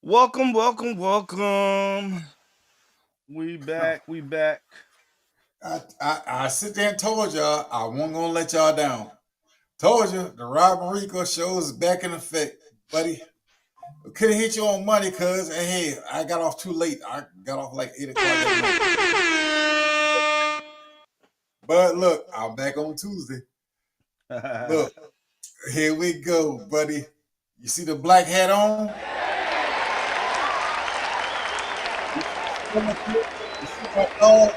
Welcome, welcome, welcome. We back, we back. I sit there and told y'all I wasn't gonna let y'all down. Told you the Rob and Rico show is back in effect, buddy. Couldn't hit you on Monday, cuz and hey, I got off too late. I got off like 8 o'clock at night. But look, I'm back on Tuesday. Look, here we go, buddy. You see the black hat on? You see my dog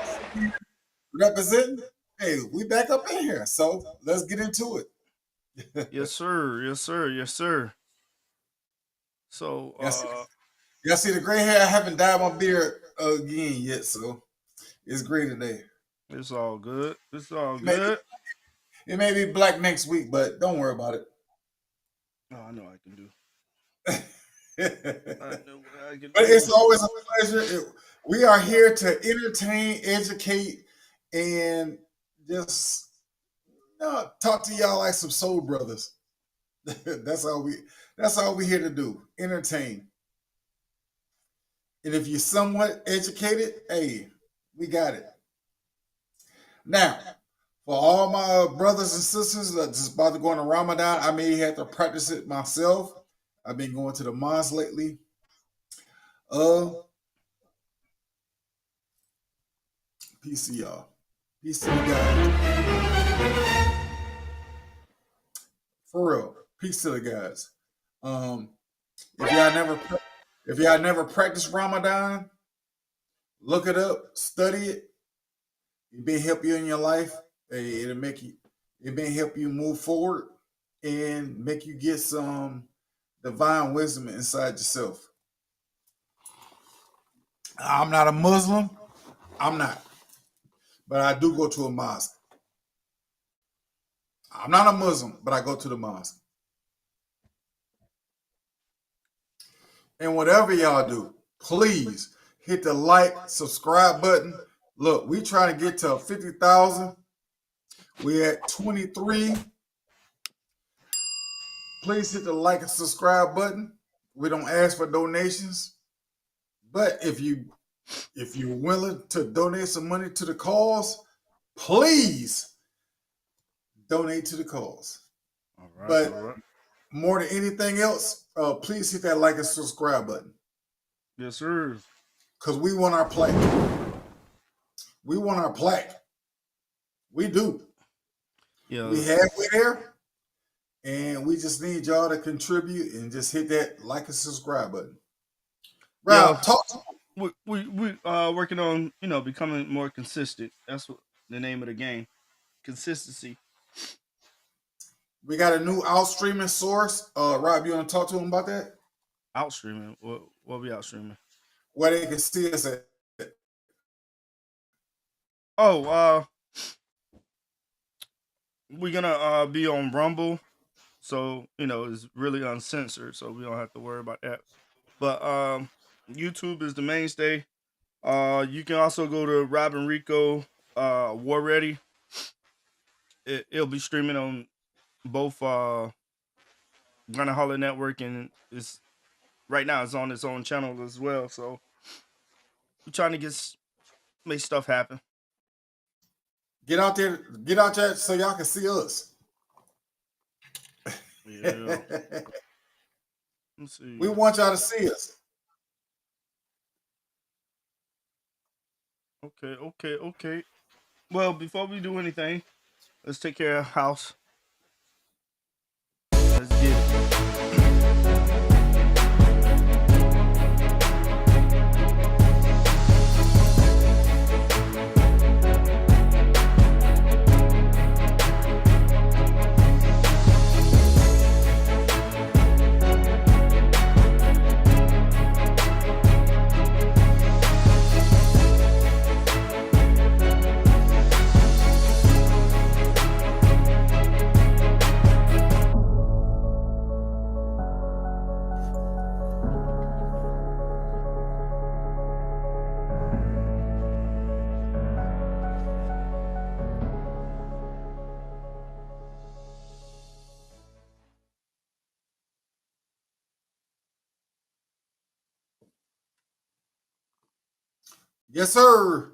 representing? Hey, we back up in here. So let's get into it. Yes, sir. Yes, sir. Yes, sir. So, Y'all see, y'all see the gray hair? I haven't dyed my beard again yet, so it's gray today. it's all good. It's all It may, good. it may be black next week, but don't worry about it. Oh, I know I can do. I But know what I can it's do. always a pleasure. We are here to entertain, educate, and just talk to y'all like some soul brothers. that's all we. That's all we here to do. Entertain. And if you're somewhat educated, hey, we got it. Now, for all my brothers and sisters that just about to go into Ramadan, I may have to practice it myself. I've been going to the mosque lately. Uh, PCR. PCR guys. For real. Peace to the guys. Um, if y'all never if y'all never practiced Ramadan, look it up, study it. It may help you in your life. It'll make you. It may help you move forward and make you get some divine wisdom inside yourself. I'm not a Muslim. I'm not, but I do go to a mosque. I'm not a Muslim, but I go to the mosque. And whatever y'all do, please hit the like, subscribe button. Look, we trying to get to 50,000. We're at 23. Please hit the like and subscribe button. We don't ask for donations, but if you're willing to donate some money to the cause, please donate to the cause. All right. But All right. more than anything else, please hit that like and subscribe button Yes, sir. because we want our plaque. We want our plaque. We do. Yeah. We halfway there, and we just need y'all to contribute and just hit that like and subscribe button. Rob, Yeah. talk to We working on becoming more consistent. That's what the name of the game. Consistency. We got a new out streaming source. Rob, you want to talk to him about that? Out streaming. What we out streaming? Where they can see us at. Oh, we're gonna be on Rumble, so it's really uncensored, so we don't have to worry about that. But YouTube is the mainstay. You can also go to Rob and Rico War Ready. It'll be streaming on both Gunna Holler Network, and it's right now it's on its own channel as well. So we're trying to make stuff happen. Get out there so y'all can see us. Yeah. Let's see. We want y'all to see us. Okay. Well, before we do anything, let's take care of house. Let's get it. Yes, sir.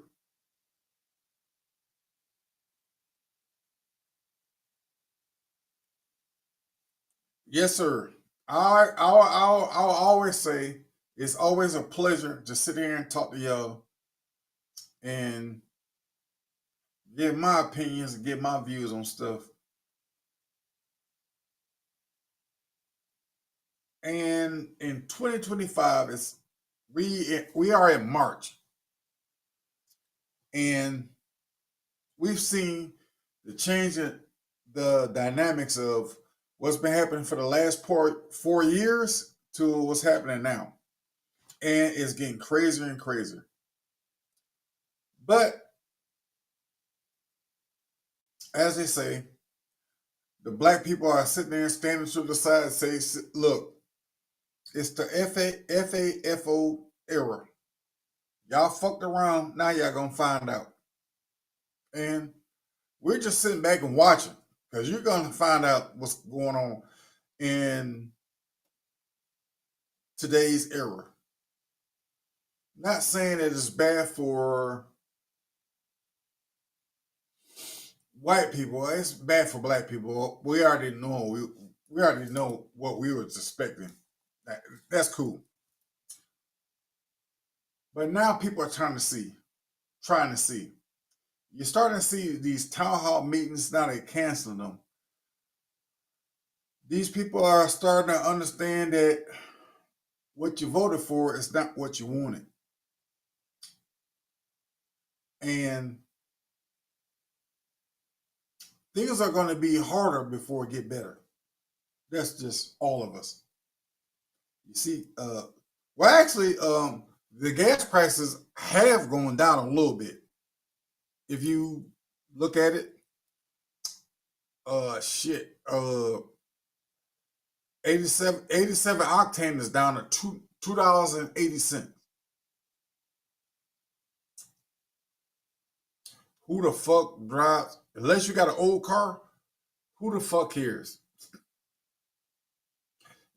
Yes, sir. I'll always say it's always a pleasure to sit here and talk to y'all and give my opinions and give my views on stuff. And in 2025, we are in March, and we've seen the change in the dynamics of what's been happening for the last 4 years to what's happening now, and it's getting crazier and crazier. But as they say, the black people are sitting there standing to the side and say, "Look, it's the FAFO era. Y'all fucked around. Now y'all gonna find out." And we're just sitting back and watching because you're gonna find out what's going on in today's era. Not saying that it's bad for white people. It's bad for black people. We already know what we was expecting. That's cool. But now people are trying to see. You're starting to see these town hall meetings. Now they're canceling them. These people are starting to understand that what you voted for is not what you wanted. And things are going to be harder before it get better. That's just all of us. You see, well, actually, the gas prices have gone down a little bit. If you look at it, shit, 87 octane is down to $2.80. Who the fuck drives? Unless you got an old car, who the fuck cares?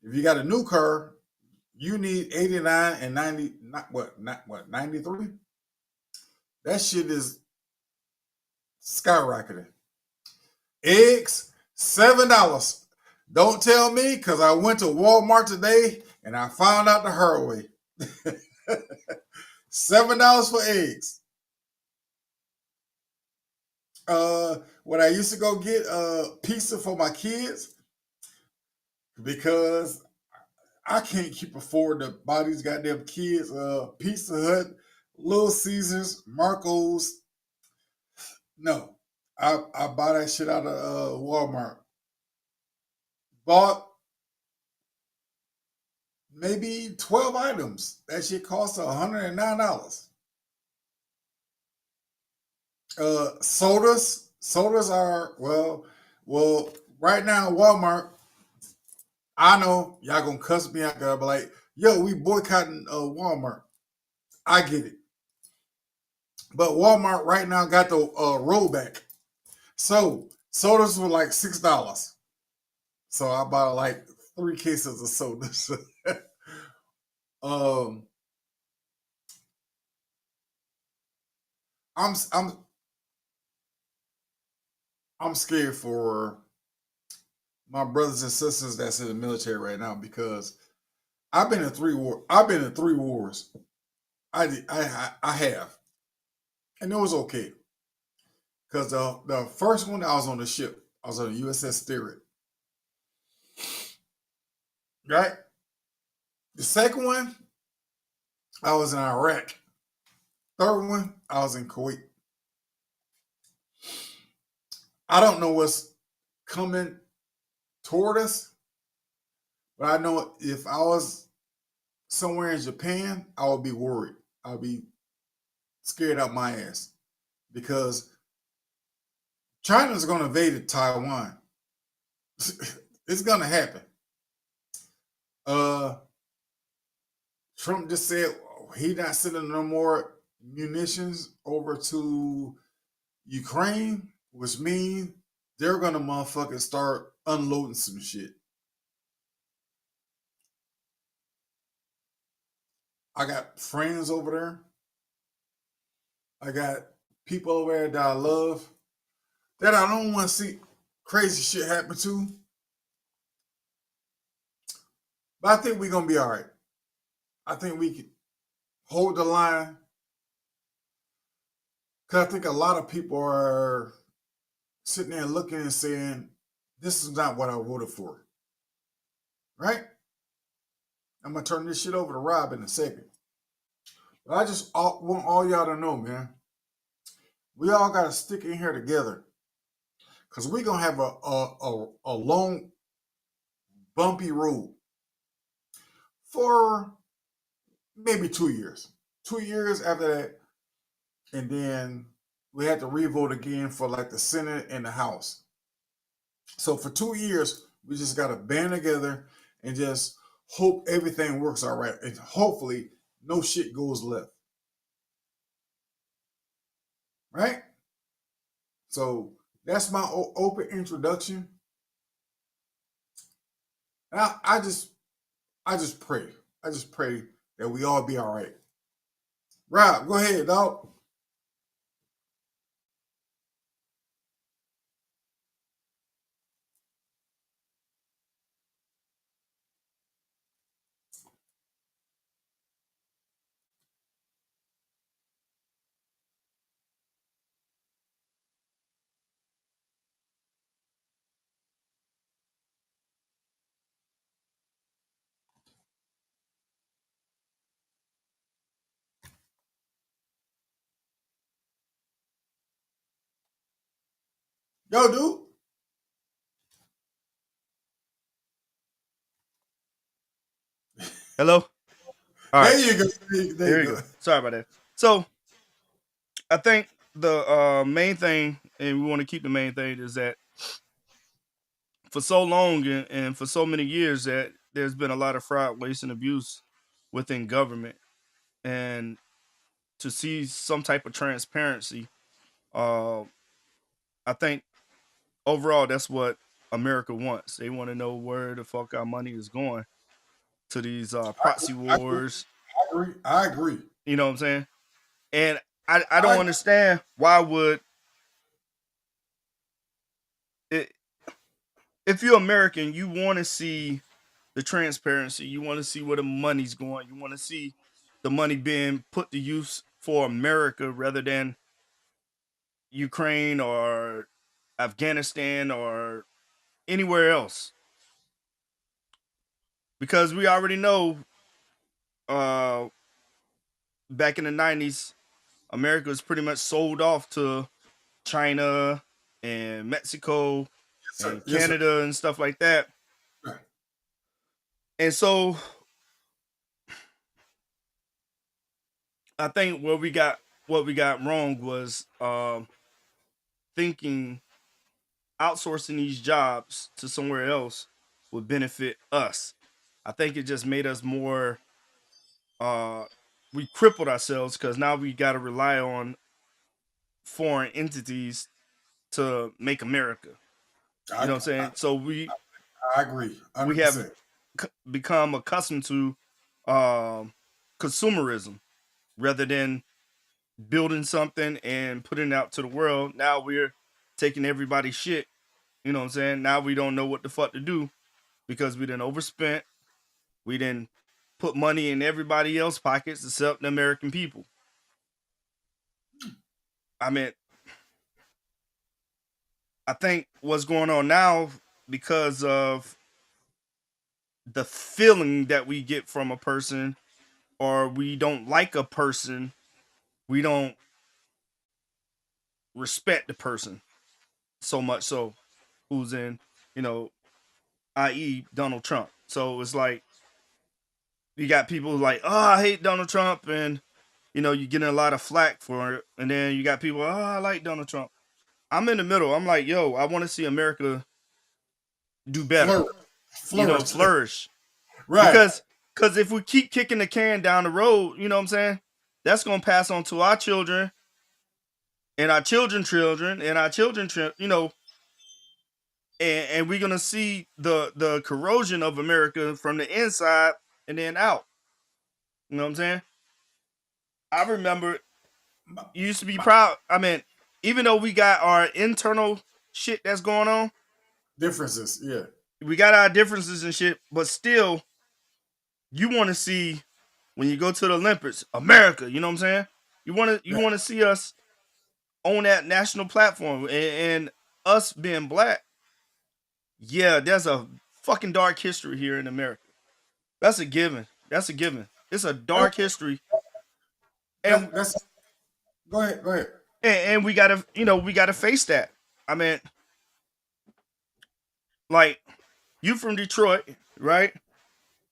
If you got a new car, you need 89 and 90, not what 93. That shit is skyrocketing. Eggs, $7. Don't tell me because I went to Walmart today and I found out the hard way. $7 for eggs. When I used to go get pizza for my kids because I can't keep afford to buy these goddamn kids Pizza Hut, Little Caesars, Marco's. No, I buy that shit out of Walmart. Bought maybe 12 items. That shit costs $109. Sodas are well. Right now, Walmart. I know y'all gonna cuss me out. Gonna be like, "Yo, we boycotting Walmart." I get it, but Walmart right now got the rollback. So sodas were like $6. So I bought like 3 cases of sodas. um, I'm I'm scared for my brothers and sisters that's in the military right now because I've been in 3 wars. I have, and it was okay because the first one I was on the ship. I was on the USS Spirit. Right. The second one I was in Iraq. Third one I was in Kuwait. I don't know what's coming toward us, but I know if I was somewhere in Japan, I would be worried. I'll be scared out my ass because China's going to invade Taiwan. It's going to happen. Uh, Trump just said he not sending no more munitions over to Ukraine, which means they're going to motherfucking start unloading some shit. I got friends over there. I got people over there that I love that I don't want to see crazy shit happen to. But I think we're gonna be all right. I think we can hold the line because I think a lot of people are sitting there looking and saying, "This is not what I voted for." Right? I'm gonna turn this shit over to Rob in a second. But I just want all y'all to know, man. We all gotta stick in here together because we're gonna have a long bumpy road for maybe 2 years. 2 years after that, and then we had to revote again for like the Senate and the House. So for 2 years, we just gotta band together and just hope everything works all right, and hopefully no shit goes left. Right? So that's my open introduction. And I just pray. I just pray that we all be all right. Rob, go ahead, dog. Yo, dude. Hello. All right. There you go. There you There you go. go. Sorry about that. So I think the main thing, and we want to keep the main thing, is that for so long and for so many years that there's been a lot of fraud, waste, and abuse within government, and to see some type of transparency, uh, I think overall that's what America wants. They want to know where the fuck our money is going to these proxy I agree. wars. I agree. I agree. You know what I'm saying? And I don't I understand why would it, if you're American, you want to see the transparency. You want to see where the money's going. You want to see the money being put to use for America rather than Ukraine or Afghanistan or anywhere else. Because we already know uh, back in the 90s, America was pretty much sold off to China and Mexico yes, sir. and Yes, sir. Canada and stuff like that. Right. And so I think what we got wrong was thinking outsourcing these jobs to somewhere else would benefit us. I think it just made us more uh we crippled ourselves because now we got to rely on foreign entities to make America. You I, know what I'm I, saying? So we I agree. we have 100%. become accustomed to um consumerism rather than building something and putting it out to the world. Now we're taking everybody's shit. You know what I'm saying? Now we don't know what the fuck to do because we didn't overspent. We didn't put money in everybody else's pockets except the American people. I mean, I think what's going on now because of the feeling that we get from a person or we don't like a person, we don't respect the person so much so who's in, you know, i.e. Donald Trump. So it's like you got people like, oh, I hate Donald Trump, and you're getting a lot of flack for it. And then you got people, oh, I like Donald Trump. I'm in the middle. I'm like, yo, I want to see America do better, Flourish. Flourish. flourish. Right. Because if we keep kicking the can down the road, you know what I'm saying? That's gonna pass on to our children and our children and our children, and we're gonna see the corrosion of America from the inside and then out. You know what I'm saying? I remember. you used to be proud. I mean, even though we got our internal shit that's going on, differences. Yeah, we got our differences and shit, but still, you want to see when you go to the Olympics, America. You know what I'm saying? You yeah, want to see us on that national platform, and us being black. Yeah, there's a fucking dark history here in America. That's a given. That's a given. It's a dark history, and that's. Go ahead. Go ahead. and we gotta we gotta face that. I mean, like you from Detroit, right?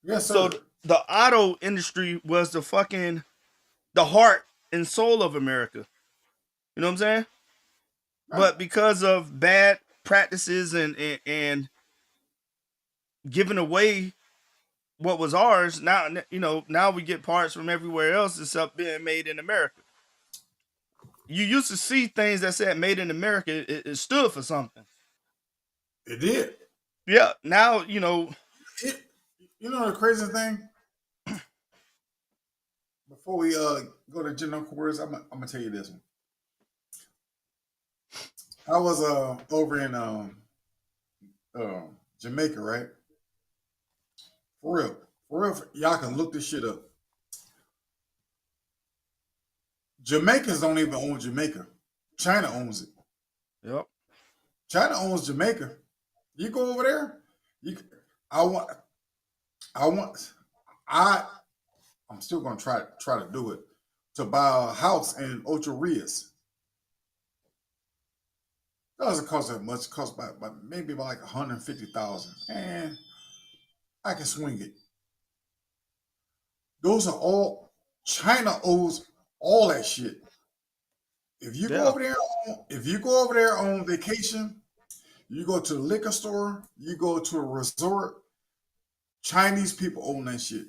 Yes, So sir. the auto industry was the heart and soul of America. You know what I'm saying? Right. But because of bad practices and giving away what was ours, now now we get parts from everywhere else except being made in America. You used to see things that said made in America, it stood for something. It did. Yeah, now It. You know the crazy thing. Before we go to general quarters, I'm gonna tell you this one. I was over in Jamaica, right? For real. Y'all can look this shit up. Jamaicans don't even own Jamaica. China owns it. yep, China owns Jamaica. You go over there. You. I want. I want. I. I'm still gonna try to do it to buy a house in Ocho Rios. It doesn't cost that much. It costs about maybe about like 150,000, and I can swing it. Those are all China owes all that shit. If you go yeah, over there, if you go over there on vacation, you go to the liquor store, you go to a resort. Chinese people own that shit.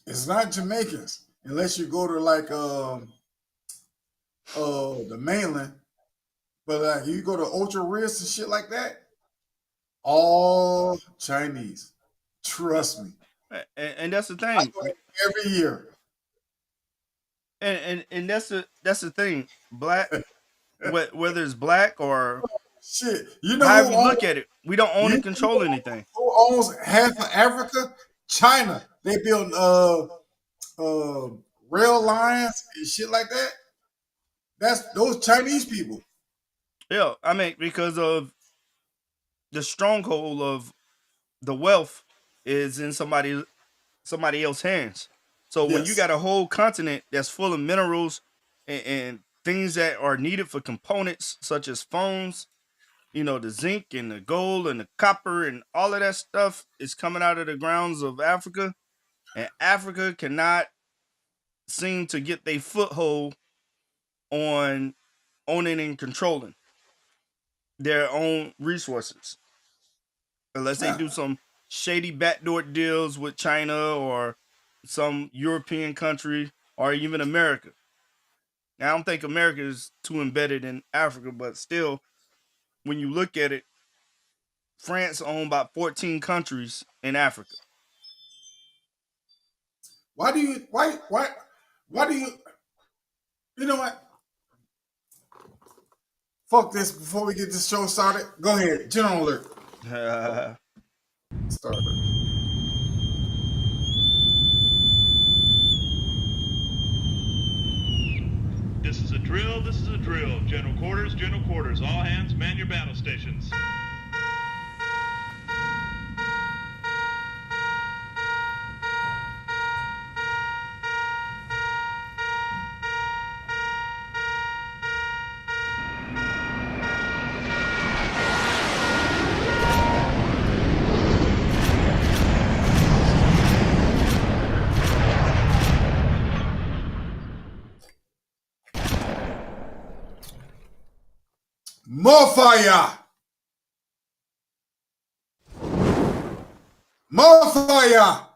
It's not Jamaicans unless you go to like the mainland. But like you go to Ultra Risk and shit like that, all Chinese. Trust me. and that's the I thing, go there every year. and that's the thing. Black, whether it's black or Shit. You know however you look at it, we don't own and control anything. who owns half of Africa? China. They build uh rail lines and shit like that. That's those Chinese people. Yeah, I mean because of the stronghold of the wealth is in somebody else's hands. So when you Yes. got a whole continent that's full of minerals and things that are needed for components such as phones, the zinc and the gold and the copper and all of that stuff is coming out of the grounds of Africa, and Africa cannot seem to get their foothold on owning and controlling their own resources unless they Yeah. do some shady backdoor deals with China or some European country or even America. Now, I don't think America is too embedded in Africa, but still, when you look at it, France owns about 14 countries in Africa. Why do you why do you know what? Fuck this before we get this show started. Go ahead. General alert. Start. This is a drill, this is a drill. General quarters, general quarters. All hands man your battle stations. More fire! More fire!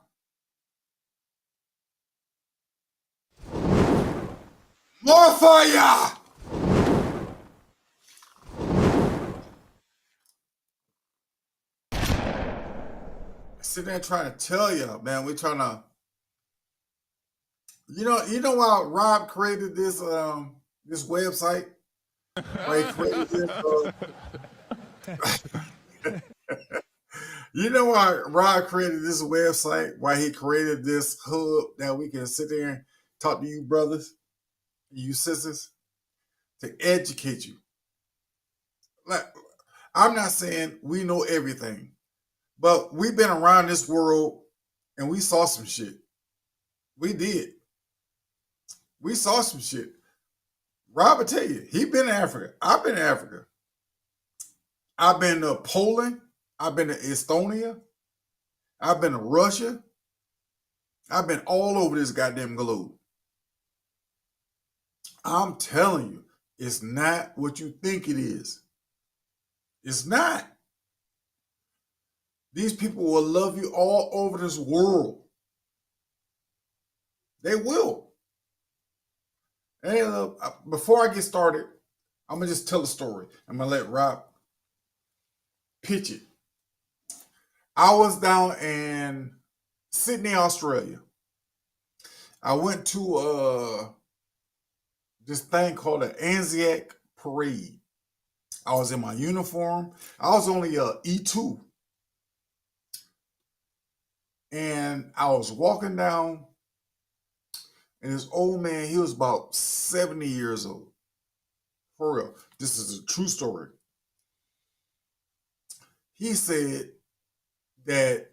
More fire! I sit there trying to tell you, man. We're trying to You know why Rob created this website? Why he created this? You know why Rob created this website? Why he created this hub that we can sit there and talk to you brothers, you sisters, to educate you. Like, I'm not saying we know everything, but we've been around this world and we saw some shit. We did. We saw some shit. Rob will tell you, he been to Africa. I've been to Africa. I've been to Poland. I've been to Estonia. I've been to Russia. I've been all over this goddamn globe. I'm telling you, it's not what you think it is. It's not. These people will love you all over this world. They will. And before I get started, I'm going to just tell a story. I'm going to let Rob pitch it. I was down in Sydney, Australia. I went to this thing called the Anzac Parade. I was in my uniform. I was only a E2. And I was walking down, and this old man, he was about 70 years old. For real. This is a true story. He said that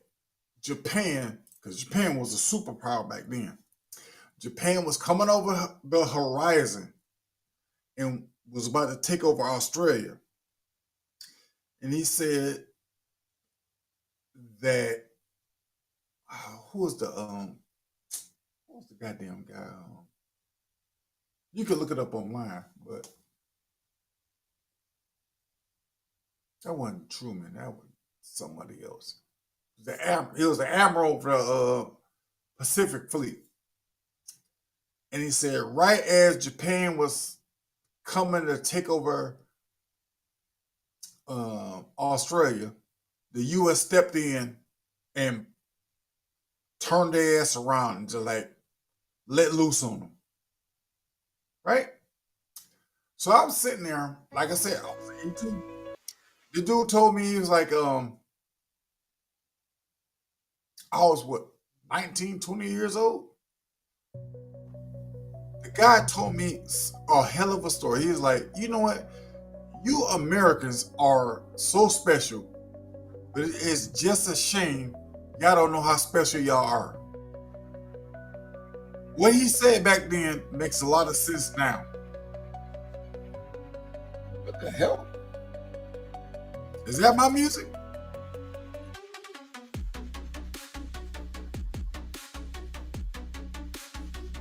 Japan, because Japan was a superpower back then, Japan was coming over the horizon and was about to take over Australia. And he said that who was the goddamn guy? You can look it up online, but that wasn't Truman. That was somebody else. He was the admiral of the Pacific Fleet. And he said, right as Japan was coming to take over Australia, the U.S. stepped in and turned their ass around and just like let loose on them. Right? So I was sitting there, like I said, I was 18. The dude told me, he was like, I was what, 19, 20 years old? The guy told me a hell of a story. He was like, you know what? You Americans are so special, but it's just a shame y'all don't know how special y'all are. What he said back then makes a lot of sense now. What the hell? Is that my music?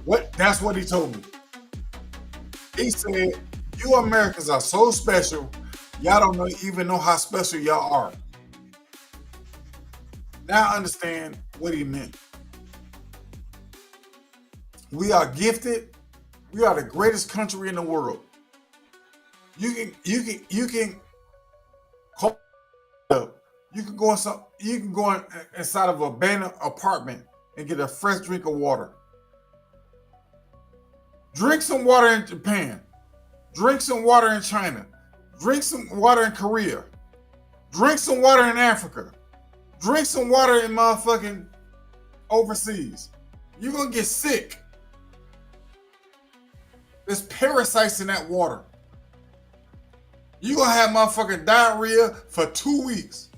What? That's what he told me. He said, you Americans are so special, y'all don't even know how special y'all are. Now I understand what he meant. We are gifted. We are the greatest country in the world. You can call up. You can go inside of an abandoned apartment and get a fresh drink of water. Drink some water in Japan. Drink some water in China. Drink some water in Korea. Drink some water in Africa. Drink some water in motherfucking overseas. You're gonna get sick. There's parasites in that water. You're gonna have motherfucking diarrhea for 2 weeks.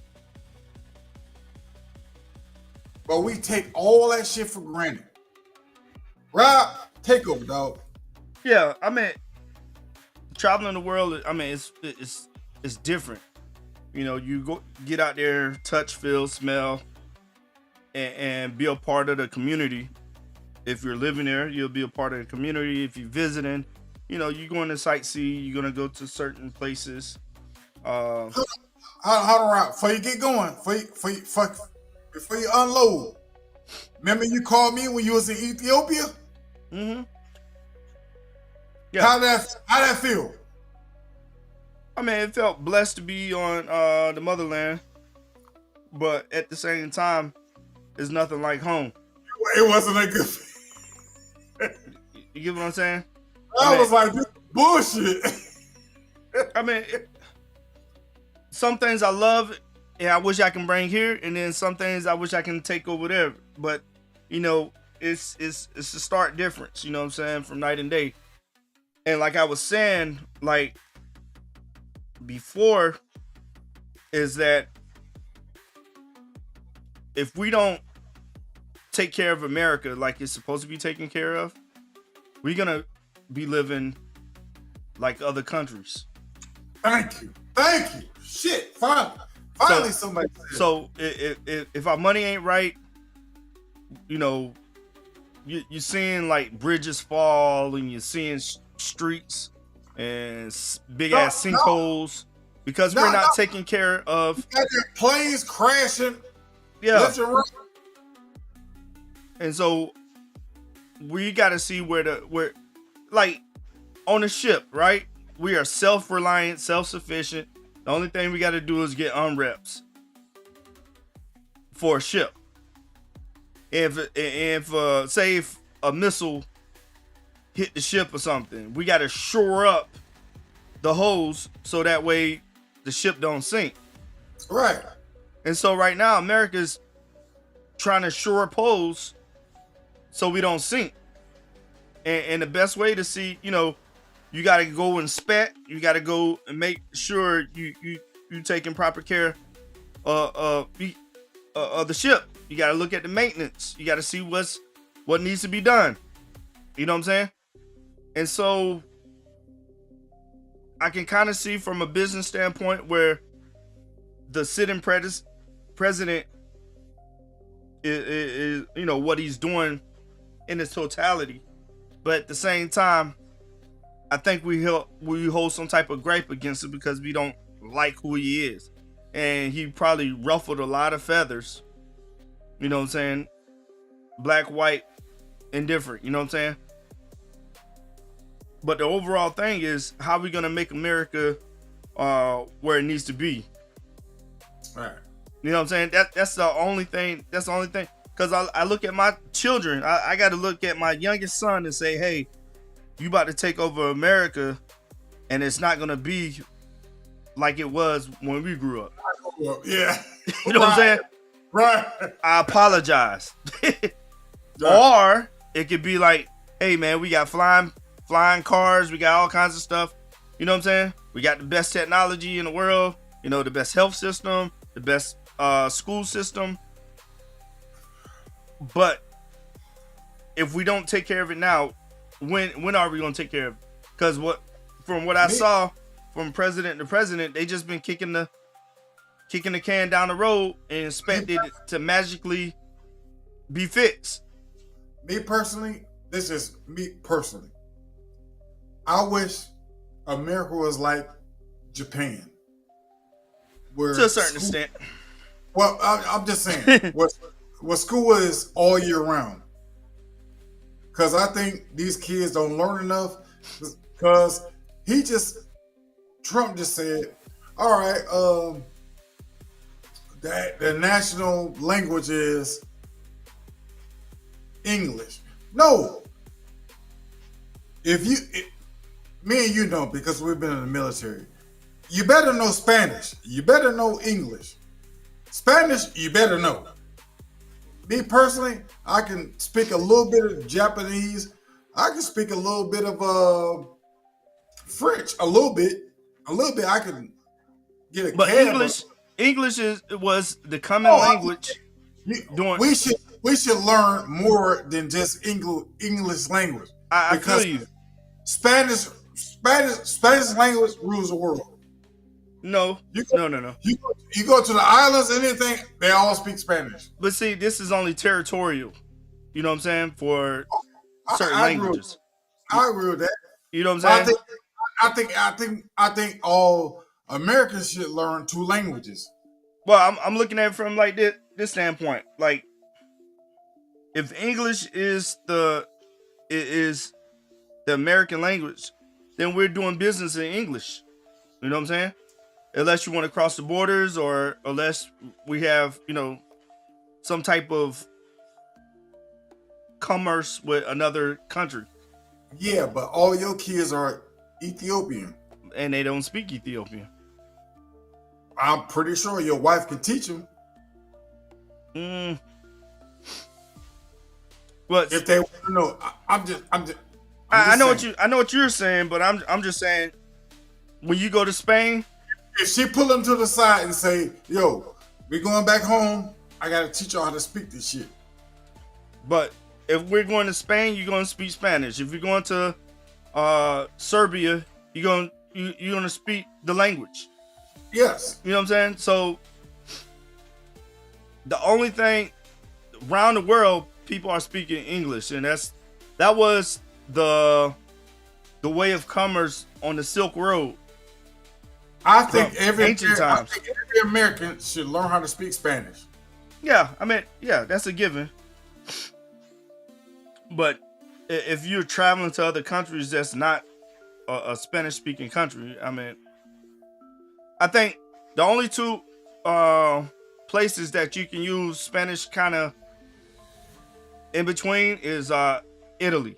But we take all that shit for granted. Rob, take over, dog. Yeah, I mean, traveling the world, I mean, it's different. You know, you go get out there, touch, feel, smell, and be a part of the community. If you're living there, you'll be a part of the community. If you're visiting, you know, you're going to sightsee, you're going to go to certain places. Hold on, Rob. Before you get going, before you unload, remember you called me when you was in Ethiopia? Mm-hmm. Yeah. How that feel? I mean, it felt blessed to be on the motherland, but at the same time, it's nothing like home. It wasn't a good. You get what I'm saying? I was like, this bullshit. I mean, some things I love and I wish I can bring here, and then some things I wish I can take over there. But you know, it's a stark difference. You know what I'm saying? From night and day. And like I was saying, like before, is that if we don't take care of America like it's supposed to be taken care of, we're gonna be living like other countries. Thank you. Shit, finally somebody said. So if our money ain't right, you know, you're seeing like bridges fall, and you're seeing streets and big ass sinkholes because we're not taking care of. Planes crashing. Yeah. Left and right. And so we got to see where like on a ship, right? We are self-reliant, self-sufficient. The only thing we got to do is get unreps for a ship. If say if a missile hit the ship or something, we got to shore up the hose so that way the ship don't sink. Right. And so right now America's trying to shore up hose so we don't sink. And the best way to see, you know, you got to go inspect. You got to go and make sure you taking proper care of the ship. You got to look at the maintenance. You got to see what needs to be done. You know what I'm saying? And so I can kind of see from a business standpoint where the sitting president is, you know, what he's doing in its totality. But at the same time, I think we hold some type of gripe against it because we don't like who he is. And he probably ruffled a lot of feathers. You know what I'm saying? Black, white, indifferent. You know what I'm saying? But the overall thing is, how are we going to make America where it needs to be? All right. You know what I'm saying? That's the only thing. That's the only thing. Because I look at my children. I got to look at my youngest son and say, hey, you about to take over America, and it's not going to be like it was when we grew up. Yeah. You know what I'm saying? Right. I apologize. Or it could be like, hey, man, we got flying cars. We got all kinds of stuff. You know what I'm saying? We got the best technology in the world. You know, the best health system, the best school system. But if we don't take care of it now, when are we going to take care of it? Because from what I saw from president to president, they just been kicking the can down the road and expected it to magically be fixed. Me personally, this is me personally. I wish America was like Japan. Where To a certain extent. Well, I'm just saying, what school is all year round. Because I think these kids don't learn enough. Because Trump just said, all right, that the national language is English. No. Me and you know, because we've been in the military, you better know Spanish. You better know English. Spanish, you better know. Me personally, I can speak a little bit of Japanese. I can speak a little bit of French. A little bit. I can get a. But English was the common language. We should learn more than just English language. I feel you. Spanish language rules the world. No. You go to the islands and anything, they all speak Spanish. But see, this is only territorial. You know what I'm saying? For certain languages. I agree with that. You know what I'm saying? I think all Americans should learn 2 languages. Well, I'm looking at it from like this standpoint. Like, if English is the American language, then we're doing business in English. You know what I'm saying? Unless you want to cross the borders, or unless we have, you know, some type of commerce with another country. Yeah, but all your kids are Ethiopian. and they don't speak Ethiopian. I'm pretty sure your wife can teach them Mm. But if they want to know. I'm just I know saying. I know what you're saying, but I'm just saying when you go to Spain, If she pull them to the side and say, "Yo, we going back home. I gotta teach y'all how to speak this shit." but if we're going to Spain, you're going to speak Spanish. If you're going to Serbia, you're going to speak the language. Yes. You know what I'm saying? So the only thing around the world, people are speaking English, and that was the way of commerce on the Silk Road. I think every American should learn how to speak Spanish. Yeah, I mean, yeah, that's a given. But if you're traveling to other countries that's not a Spanish-speaking country, I mean, I think the only two places that you can use Spanish kind of in between is Italy.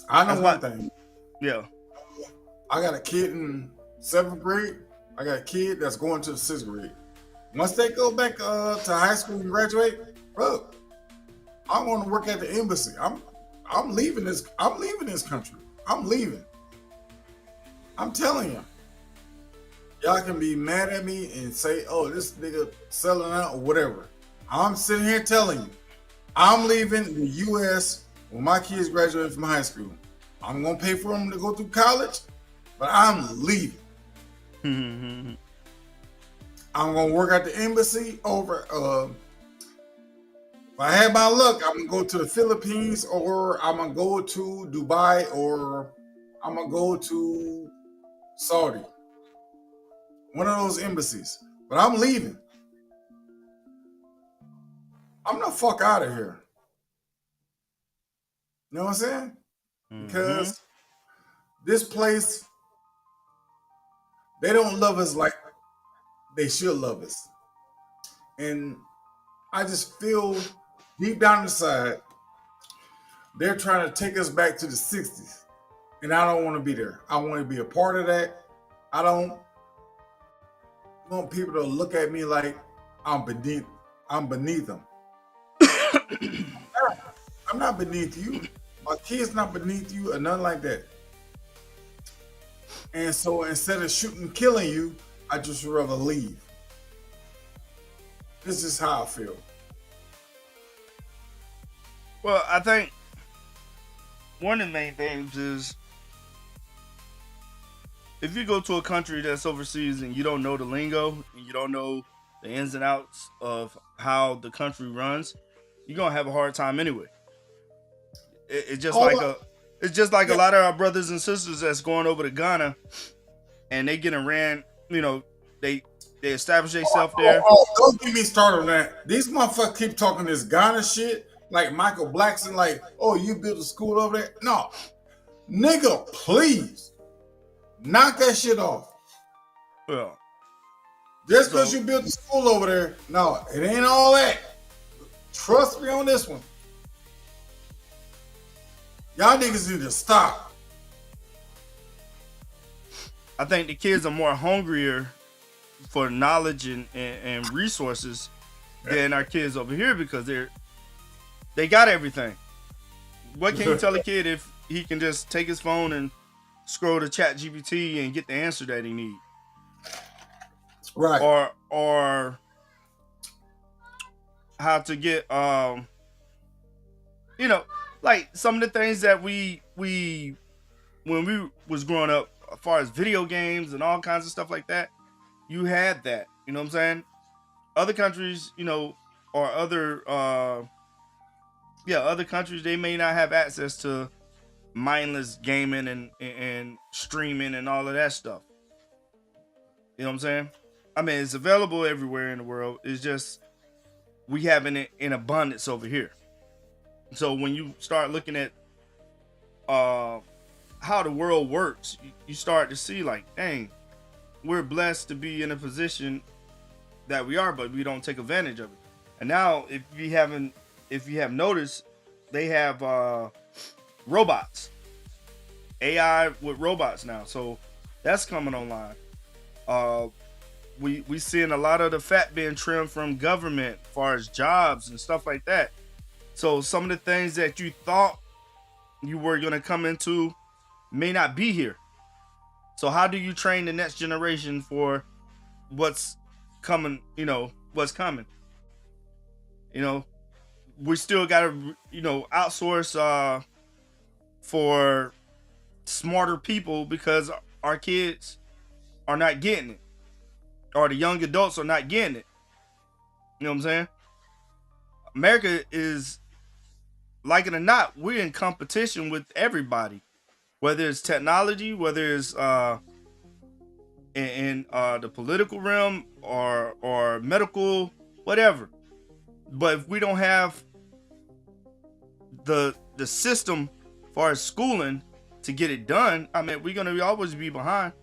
I know one thing. Yeah. I got a kid in 7th grade. I got a kid that's going to the 6th grade. Once they go back to high school and graduate, bro, I want to work at the embassy. I'm leaving this. I'm leaving this country. I'm leaving. I'm telling you. Y'all can be mad at me and say, "Oh, this nigga selling out" or whatever. I'm sitting here telling you, I'm leaving the U.S. when my kids graduate from high school. I'm gonna pay for them to go through college, but I'm leaving. I'm gonna work at the embassy over. If I had my luck, I'm gonna go to the Philippines, or I'm gonna go to Dubai, or I'm gonna go to Saudi. One of those embassies. But I'm leaving. I'm the fuck out of here. You know what I'm saying? Because this place, they don't love us like they should love us. And I just feel deep down inside, they're trying to take us back to the 60s. And I don't want to be there. I want to be a part of that. I don't want people to look at me like I'm beneath them. I'm not beneath you. My kid's not beneath you or nothing like that. And so instead of shooting, killing you, I just rather leave. This is how I feel. Well, I think one of the main things is if you go to a country that's overseas and you don't know the lingo and you don't know the ins and outs of how the country runs, you're gonna have a hard time anyway. It's just like a lot of our brothers and sisters that's going over to Ghana and they getting ran. You know, they establish themselves there. Don't get me started on that. These motherfuckers keep talking this Ghana shit, like Michael Blackson, like, oh, you built a school over there. No, nigga, please knock that shit off. Well, just because you built a school over there, no, it ain't all that. Trust me on this one. Y'all niggas need to stop. I think the kids are more hungrier for knowledge and resources than our kids over here because they got everything. What can you tell a kid if he can just take his phone and scroll to ChatGPT and get the answer that he needs? Right. Or how to get you know, like some of the things that we when we was growing up, as far as video games and all kinds of stuff like that, you had that. You know what I'm saying? Other countries, you know, or other countries, they may not have access to mindless gaming and streaming and all of that stuff. You know what I'm saying? I mean, it's available everywhere in the world. It's just we have it in abundance over here. So when you start looking at how the world works, you start to see like, dang, we're blessed to be in a position that we are, but we don't take advantage of it. And now, if you have noticed, they have robots, AI with robots now. So that's coming online. Uh, we seeing a lot of the fat being trimmed from government, as far as jobs and stuff like that. So some of the things that you thought you were gonna come into may not be here. So how do you train the next generation for what's coming? You know what's coming. You know we still gotta outsource for smarter people because our kids are not getting it, or the young adults are not getting it. You know what I'm saying? America is, like it or not, we're in competition with everybody, whether it's technology, whether it's in the political realm or medical, whatever. But if we don't have the system as far as schooling to get it done, I mean, we're gonna always be behind.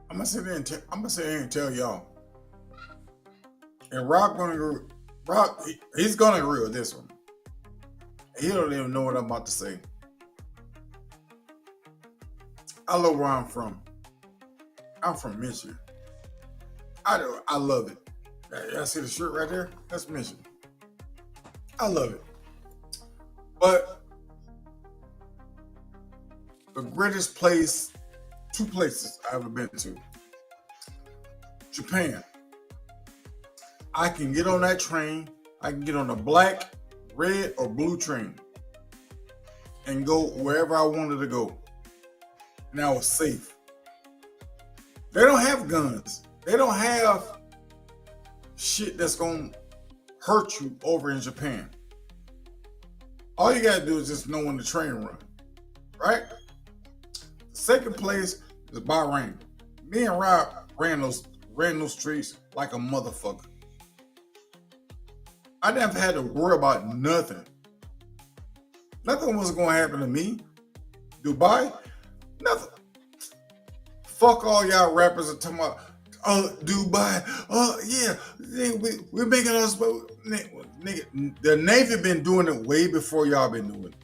I'm gonna sit here and tell y'all, and Rob he's gonna agree with this one. He don't even know what I'm about to say. I love where I'm from. I'm from Michigan. I love it. Y'all see the shirt right there? That's Michigan. I love it. But the greatest place, two places I've ever been to. Japan. I can get on that train. I can get on the black, red, or blue train and go wherever I wanted to go. And I was safe. They don't have guns. They don't have shit that's going to hurt you over in Japan. All you got to do is just know when the train run, right? The second place is Bahrain. Me and Rob ran those streets like a motherfucker. I never had to worry about nothing. Nothing was going to happen to me. Dubai, nothing. Fuck all y'all rappers are talking about, Dubai. Yeah, we're making us. Nigga, the Navy been doing it way before y'all been doing it.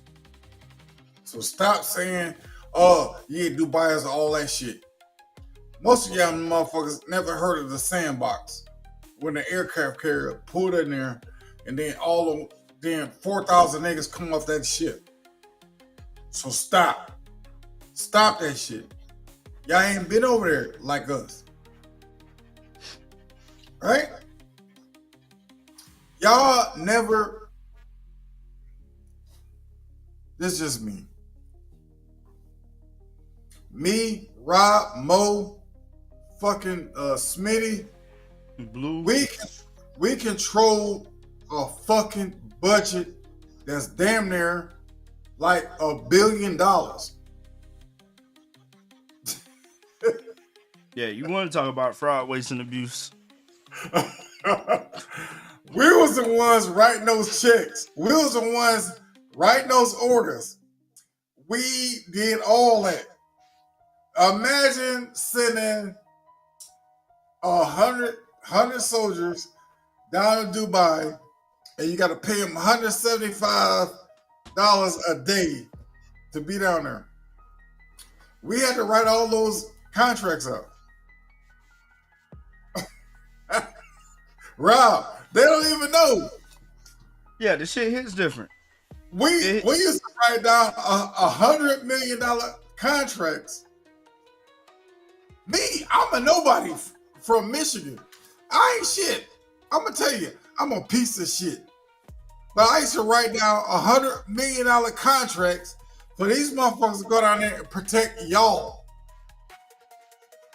So stop saying, yeah, Dubai is all that shit. Most of y'all motherfuckers never heard of the sandbox. When the aircraft carrier pulled in there and then 4,000 niggas come off that ship. So stop. Stop that shit. Y'all ain't been over there like us. Right? Y'all never. This is just me. Me, Rob, Mo, fucking Smitty. Blue. We control a fucking budget that's damn near like $1 billion. Yeah, you want to talk about fraud, waste, and abuse? We was the ones writing those checks. We was the ones writing those orders. We did all that. Imagine sending 100 soldiers down to Dubai, and you got to pay them $175 a day to be down there. We had to write all those contracts up. Rob, they don't even know. Yeah, the shit hits different. We used to write down $100 million contracts. Me, I'm a nobody from Michigan. I ain't shit. I'm gonna tell you, I'm a piece of shit. But I used to write down $100 million contracts for these motherfuckers to go down there and protect y'all.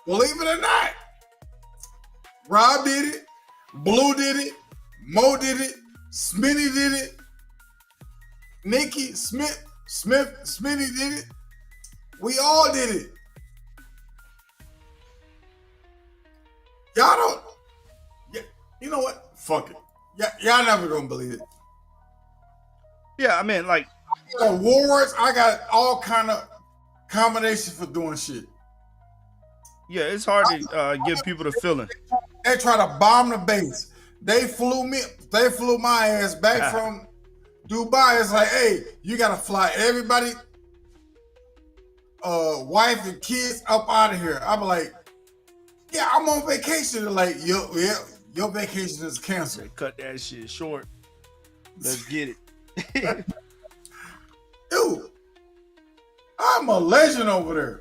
Believe it or not, Rob did it, Blue did it, Mo did it, Smitty did it, Nikki, Smitty did it. We all did it. Y'all don't. You know what? Fuck it. Y'all never gonna believe it. Yeah, I mean, like, I got awards. I got all kind of combinations for doing shit. yeah, it's hard to give people the feeling. They try to bomb the base. They flew my ass back from Dubai is like, hey, you gotta fly everybody, wife and kids up out of here. I'm like, yeah, I'm on vacation. They're like, your vacation is canceled. Cut that shit short. Let's get it. Dude, I'm a legend over there.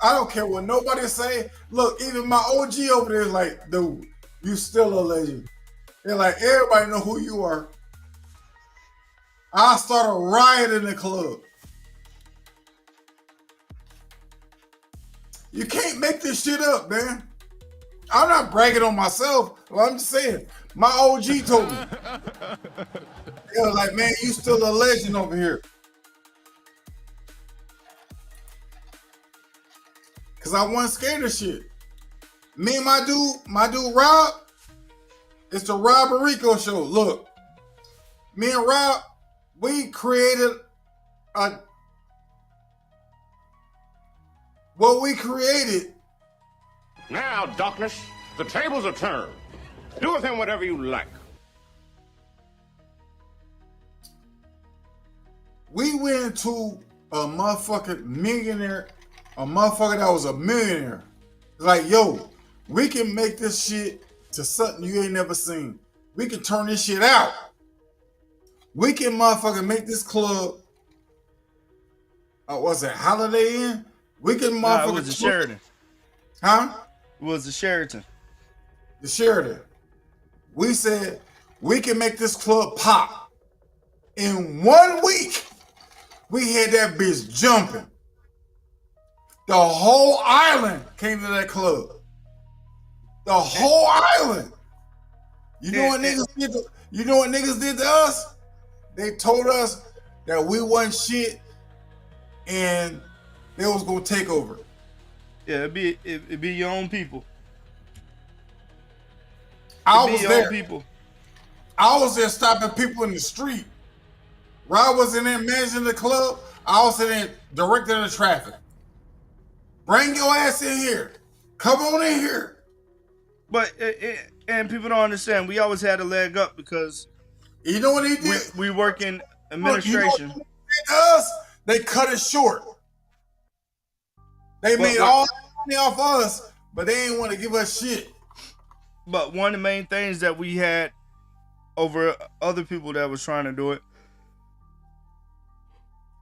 I don't care what nobody say. Look, even my OG over there is like, dude, you still a legend. They're like, everybody know who you are. I start a riot in the club. You can't make this shit up, man. I'm not bragging on myself. Well, I'm just saying, my OG told me. They was like, man, you still a legend over here. Cause I wasn't scared of shit. Me and my dude Rob, it's the Rob and Rico show. Look, me and Rob, we created what we created. Now, darkness, the tables are turned. Do with him whatever you like. We went to a motherfucking millionaire, a motherfucker that was a millionaire. Like, yo, we can make this shit to something you ain't never seen. We can turn this shit out. We can motherfucking make this club. Was it Holiday Inn? We can motherfucking. Nah, it was the Sheraton. Huh? It was the Sheraton. The Sheraton. We said we can make this club pop. In 1 week, we had that bitch jumping. The whole island came to that club. The whole island. You know what niggas did? You know what niggas did to us? They told us that we wasn't shit, and they was gonna take over. Yeah, it'd be your own people. I was there. People. I was there stopping people in the street. Rob was in there managing the club. I was in there directing the traffic. Bring your ass in here. Come on in here. But and people don't understand. We always had a leg up because you know what he did? We work in administration. You know us, they cut it short. They made all the money off us, but they didn't want to give us shit. But one of the main things that we had over other people that was trying to do it,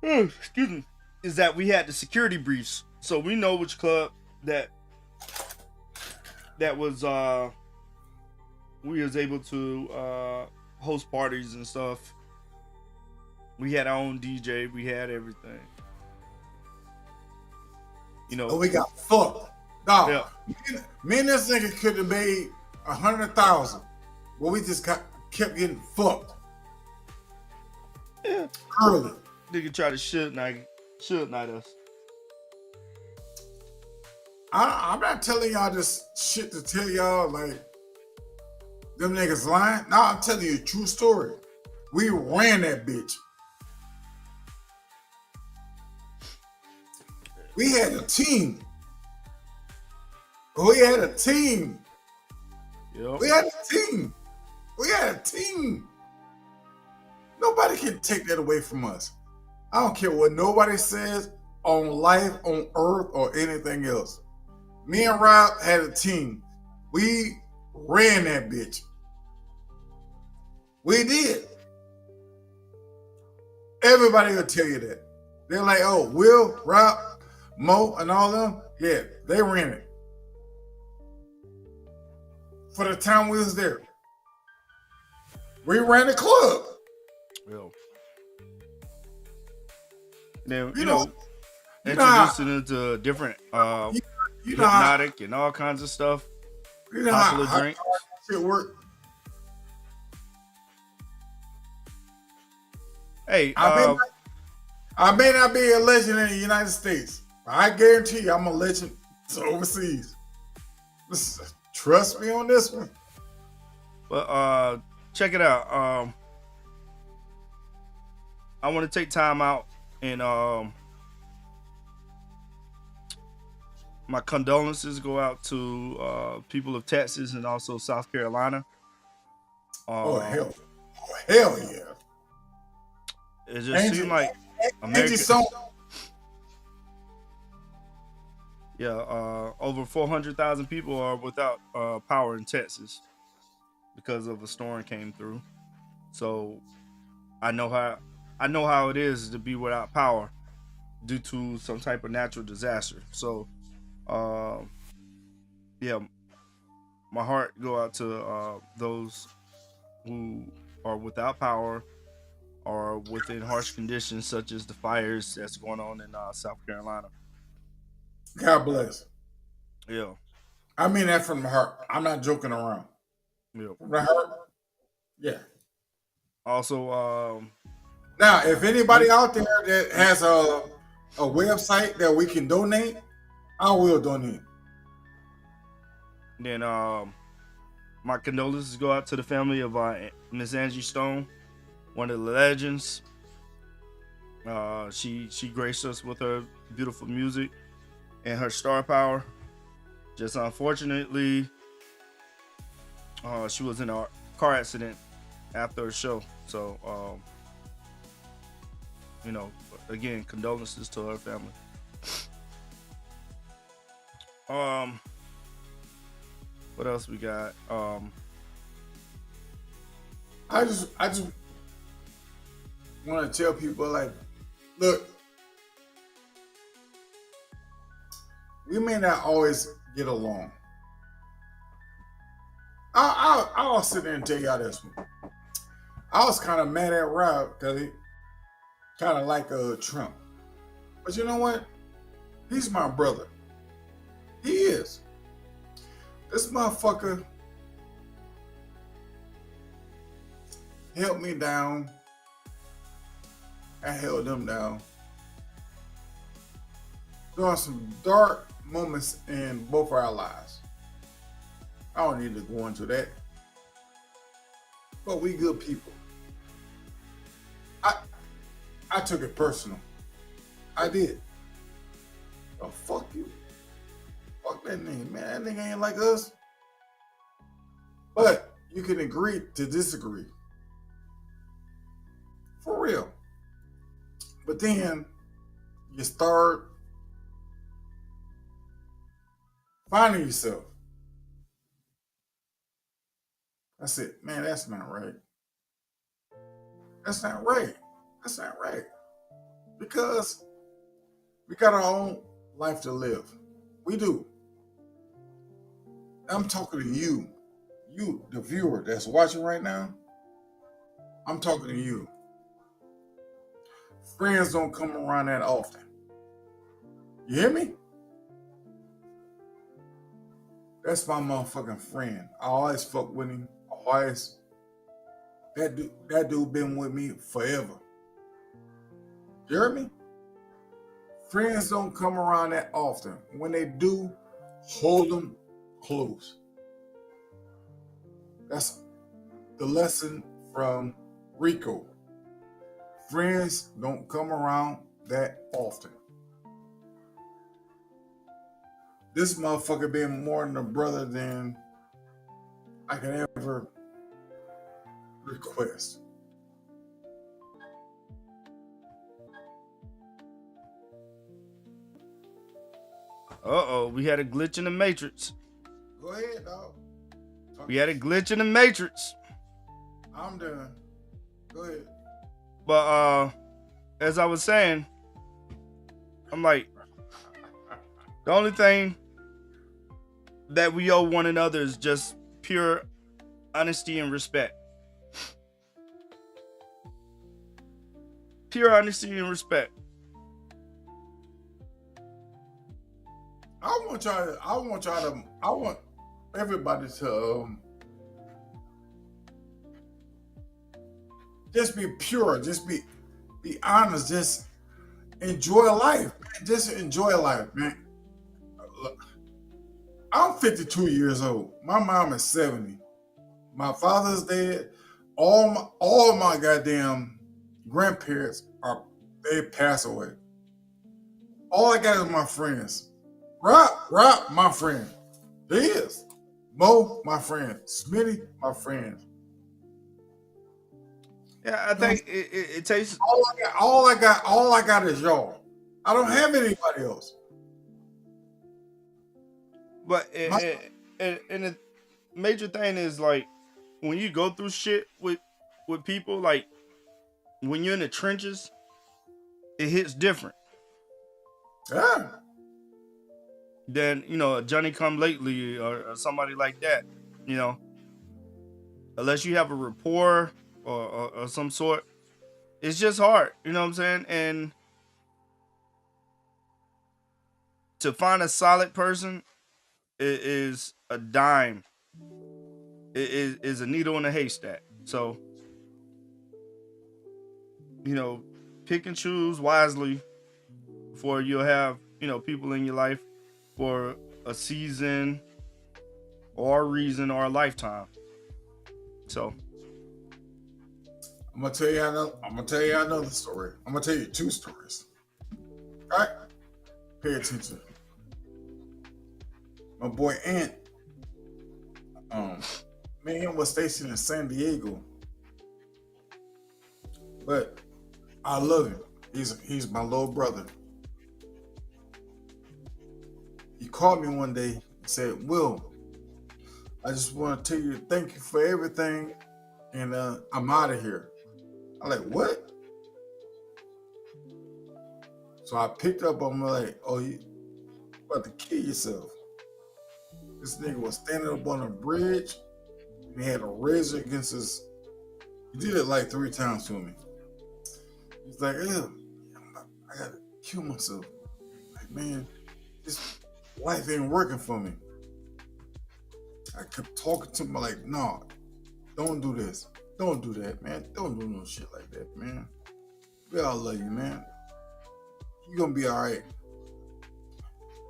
excuse me, is that we had the security briefs, so we know which club that was we was able to host parties and stuff. We had our own DJ, we had everything. You know, we got fucked. Dog, yeah. Me and this nigga could have made 100,000, but we just kept getting fucked. Yeah. Early. Nigga try to shoot night us. I'm not telling y'all this shit to tell y'all like them niggas lying. No, I'm telling you a true story. We ran that bitch. We had a team. We had a team. Yep. We had a team. We had a team. Nobody can take that away from us. I don't care what nobody says on life, on earth, or anything else. Me and Rob had a team. We ran that bitch. We did. Everybody will tell you that. They're like, oh, Will, Rob, Mo, and all them, yeah, they ran it. For the time we was there. We ran the club. Well, now, you know introducing into different hypnotic and all kinds of stuff. You know how drinks. Shit work. Hey, I may not be a legend in the United States, but I guarantee you I'm a legend overseas. Trust me on this one. But check it out. I want to take time out and my condolences go out to people of Texas and also South Carolina. Hell yeah. it just Angie, seemed like Angie America. song. Yeah, over 400,000 people are without power in Texas because of a storm came through. So I know how I know how it is to be without power due to some type of natural disaster. So, um, yeah, my heart go out to those who are without power or within harsh conditions such as the fires that's going on in South Carolina. God bless. Yeah, I mean that from the heart. I'm not joking around. yeah. From the heart, yeah. Also, Now, if anybody we, out there that has a website that we can donate, I will donate. then my condolences go out to the family of Miss Angie Stone, one of the legends. She graced us with her beautiful music and her star power. Just unfortunately, she was in a car accident after a show. So, you know, again, condolences to her family. Um, what else we got? I just want to tell people like, look, we may not always get along. I'll sit there and tell y'all this one. I was kind of mad at Rob because he kind of like Trump. But you know what? He's my brother. He is. This motherfucker held me down. I held him down. There are some dark moments in both our lives. I don't need to go into that. But we good people. I took it personal. I did. Oh, fuck you. Fuck that nigga, man. That nigga ain't like us. But you can agree to disagree. For real. But then you start finding yourself. I said, man, that's not right. That's not right. That's not right. Because we got our own life to live. We do. I'm talking to you. You, the viewer that's watching right now. I'm talking to you. Friends don't come around that often. You hear me? That's my motherfucking friend. I always fuck with him. That dude been with me forever. You hear me? Friends don't come around that often. When they do, hold them close. That's the lesson from Rico. Friends don't come around that often. This motherfucker been more than a brother than I can ever request. We had a glitch in the matrix. Go ahead, dog. We had a glitch in the matrix. I'm done. Go ahead. But as I was saying, I'm like, the only thing that we owe one another is just pure honesty and respect. Pure honesty and respect. I want everybody to just be pure, just be honest, just enjoy life, man. Just enjoy life, man. Look, I'm 52 years old. My mom is 70. My father's dead. All my goddamn grandparents they passed away. All I got is my friends. Rob, my friend. He is. Mo, my friend. Smitty, my friend. Yeah, I You know, think it takes, all I got is y'all. I don't have anybody else. but My, and the major thing is like when you go through shit with people, like when you're in the trenches, it hits different yeah, than a Johnny Come Lately or somebody like that. You know, unless you have a rapport or some sort, it's just hard. You know what I'm saying? And to find a solid person is a dime. Is a needle in a haystack. So pick and choose wisely for you'll have people in your life for a season or a reason or a lifetime. So I'm gonna tell you another story. I'm gonna tell you 2 stories. All right, pay attention. My boy Ant, me and him was stationed in San Diego, but I love him. He's my little brother. He called me one day and said, "Will, I just want to tell you thank you for everything, and I'm out of here." I'm like, "What?" So I picked up on him like, "Oh, you about to kill yourself?" This nigga was standing up on a bridge and he had a razor against his. He did it like 3 times to me. He's like, "Ew, I gotta kill myself." Like, man, this life ain't working for me. I kept talking to him like, "No, don't do this. Don't do that, man. Don't do no shit like that, man. We all love you, man. You gonna be all right."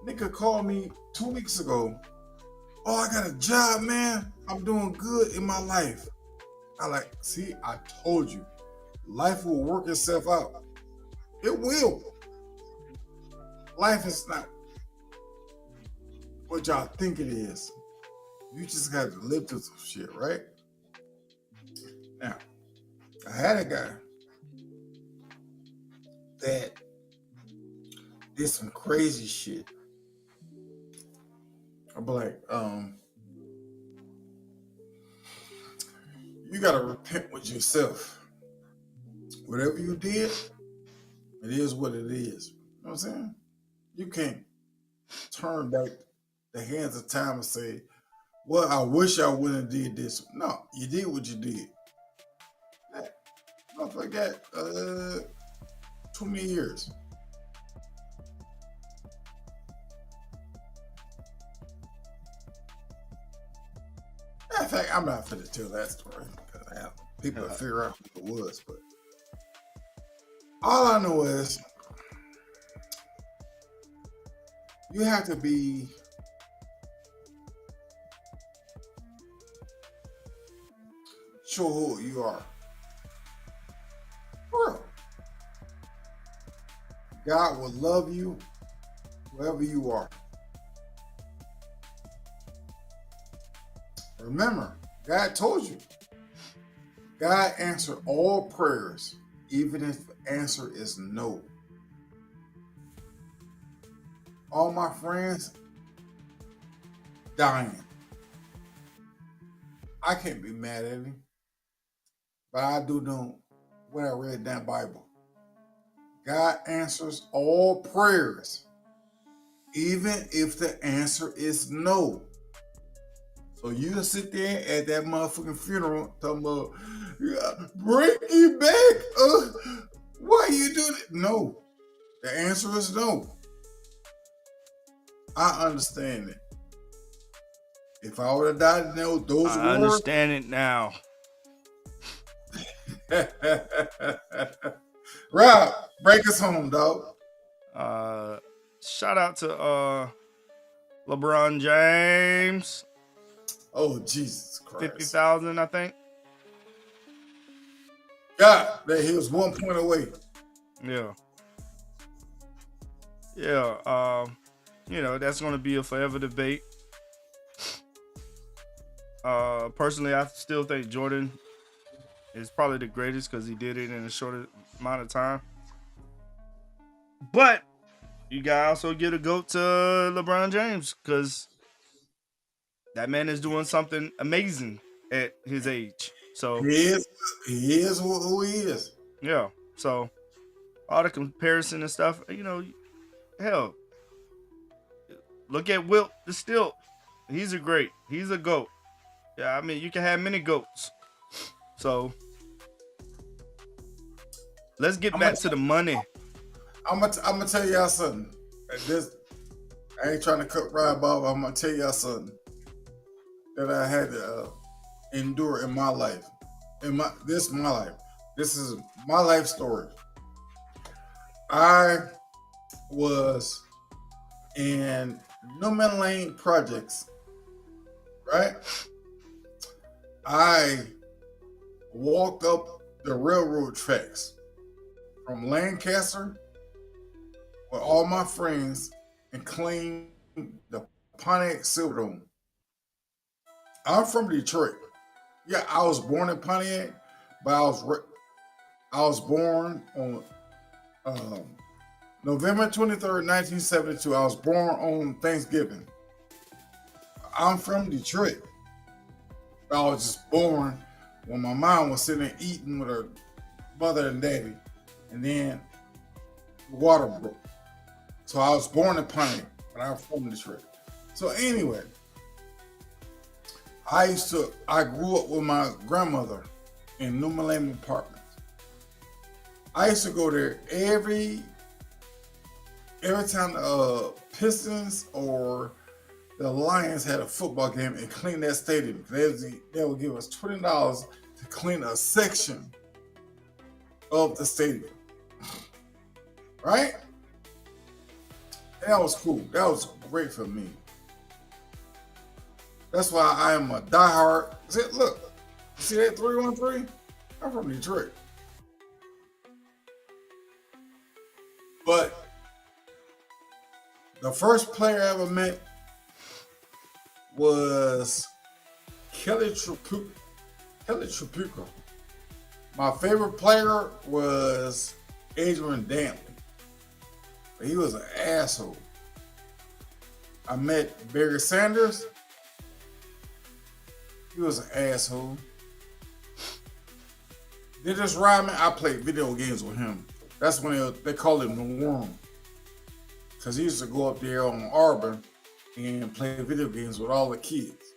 Nigga called me 2 weeks ago. "Oh, I got a job, man. I'm doing good in my life." I like, see, I told you, life will work itself out. It will. Life is not what y'all think it is. You just got to live through some shit, right? Now, I had a guy that did some crazy shit. I'm like, you gotta repent with yourself. Whatever you did, it is what it is. You know what I'm saying? You can't turn back the hands of time and say, "Well, I wish I wouldn't have did this." No, you did what you did. That motherfucker got too many years. In fact, I'm not finna tell that story because I have people to figure out who it was. But all I know is you have to be sure who you are. For real. God will love you wherever you are. Remember, God told you. God answered all prayers, even if the answer is no. All my friends dying. I can't be mad at him, but I do know when I read that Bible. God answers all prayers, even if the answer is no. So you sit there at that motherfucking funeral talking about, "Bring you back. Why you doing it?" No. The answer is no. I understand it. If I would have died in those I words, understand it now. Rob, break us home, dog. Shout out to LeBron James. Oh, Jesus Christ. 50,000, I think. God, that he was 1 point away. Yeah. Yeah. That's going to be a forever debate. Personally, I still think Jordan is probably the greatest because he did it in a short amount of time. But you gotta also get a goat to LeBron James because that man is doing something amazing at his age. So He is who he is. yeah, so all the comparison and stuff, hell, look at Wilt the Stilt. He's a goat. Yeah, I mean you can have many goats. So let's get back to the money. I'm gonna tell y'all something. This I ain't trying to cut Ryan Bob. I'm gonna tell y'all something that I had to endure in my life. This is my life. This is my life story. I was in Newman Lane Projects, right? I walked up the railroad tracks from Lancaster with all my friends and cleaned the Pontiac Silverdome. I'm from Detroit. Yeah, I was born in Pontiac, but I was born on November 23rd, 1972. I was born on Thanksgiving. I'm from Detroit. I was just born when my mom was sitting there eating with her mother and daddy, and then the water broke. So I was born in Pontiac, but I'm from Detroit. So anyway, I grew up with my grandmother in Newman Lane Apartments. I used to go there every time the Pistons or the Lions had a football game and clean that stadium. They would give us $20 to clean a section of the stadium. Right? That was cool. That was great for me. That's why I am a diehard. Look, see that 313? I'm from Detroit. But the first player I ever met was Kelly Tripucka. My favorite player was Adrian Dantley. But he was an asshole. I met Barry Sanders. He was an asshole. Dennis Rodman, I played video games with him. That's when they called him the Worm. Because he used to go up there on Arbor and play video games with all the kids.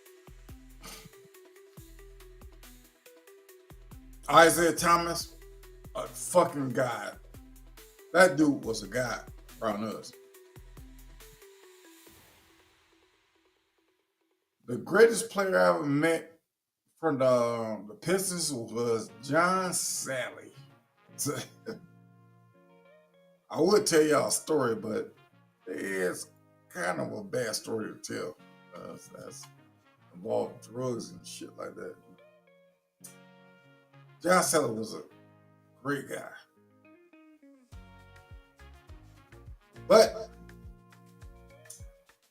Isaiah Thomas, a fucking god. That dude was a god around us. The greatest player I ever met from the Pistons was John Sally. I would tell y'all a story, but it's kind of a bad story to tell. That's involved drugs and shit like that. John Sally was a great guy. But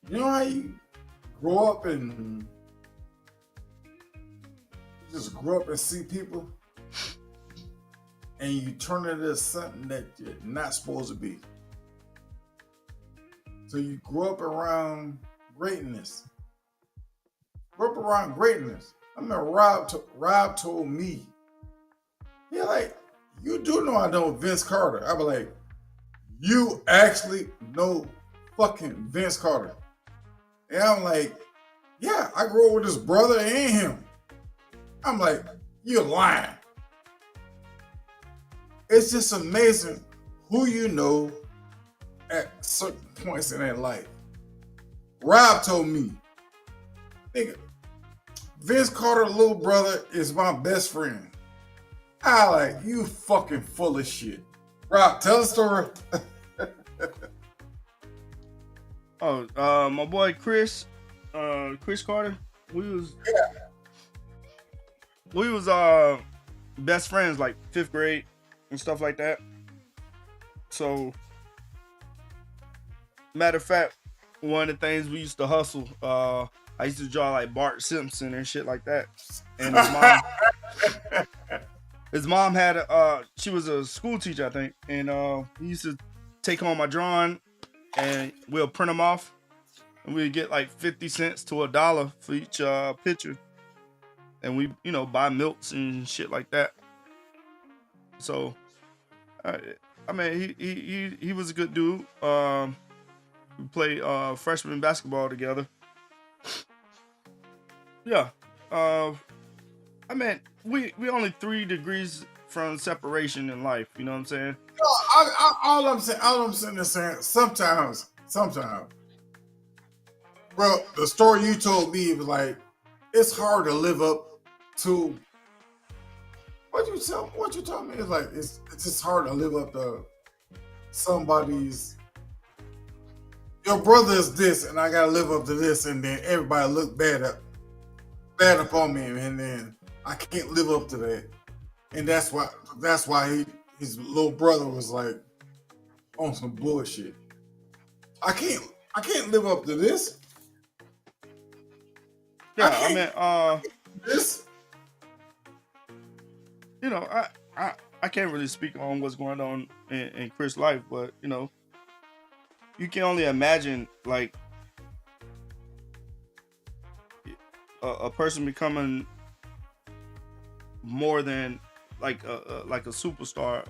you know how you grow up and just grow up and see people and you turn it into something that you're not supposed to be. So you grow up around greatness. I mean, Rob told me, yeah, like, you do know I know Vince Carter. I be like, you actually know fucking Vince Carter. And I'm like, yeah, I grew up with his brother and him. I'm like, you're lying. It's just amazing who you know at certain points in their life. Rob told me, nigga, Vince Carter's little brother is my best friend. I like, you fucking full of shit. Rob, tell the story. My boy Chris Carter. We was best friends like 5th grade and stuff like that. So, matter of fact, one of the things we used to hustle, I used to draw like Bart Simpson and shit like that. And his mom, his mom had she was a school teacher, I think, and he used to take home my drawing, and we'll print them off, and we'd get like 50 cents to $1 for each picture, and we, you know, buy milks and shit like that. So, I mean, he was a good dude. We played freshman basketball together. Yeah. I mean, we only 3 degrees from separation in life. You know what I'm saying? No, all I'm saying is saying sometimes, bro, the story you told me was like, it's hard to live up to what you told me is like it's just hard to live up to somebody's. Your brother is this, and I gotta live up to this, and then everybody look bad upon me, and then I can't live up to that, and that's why his little brother was like on some bullshit. I can't live up to this. Yeah, I mean, this. You know, I can't really speak on what's going on in Chris' life, but you know, you can only imagine like a person becoming more than like a superstar,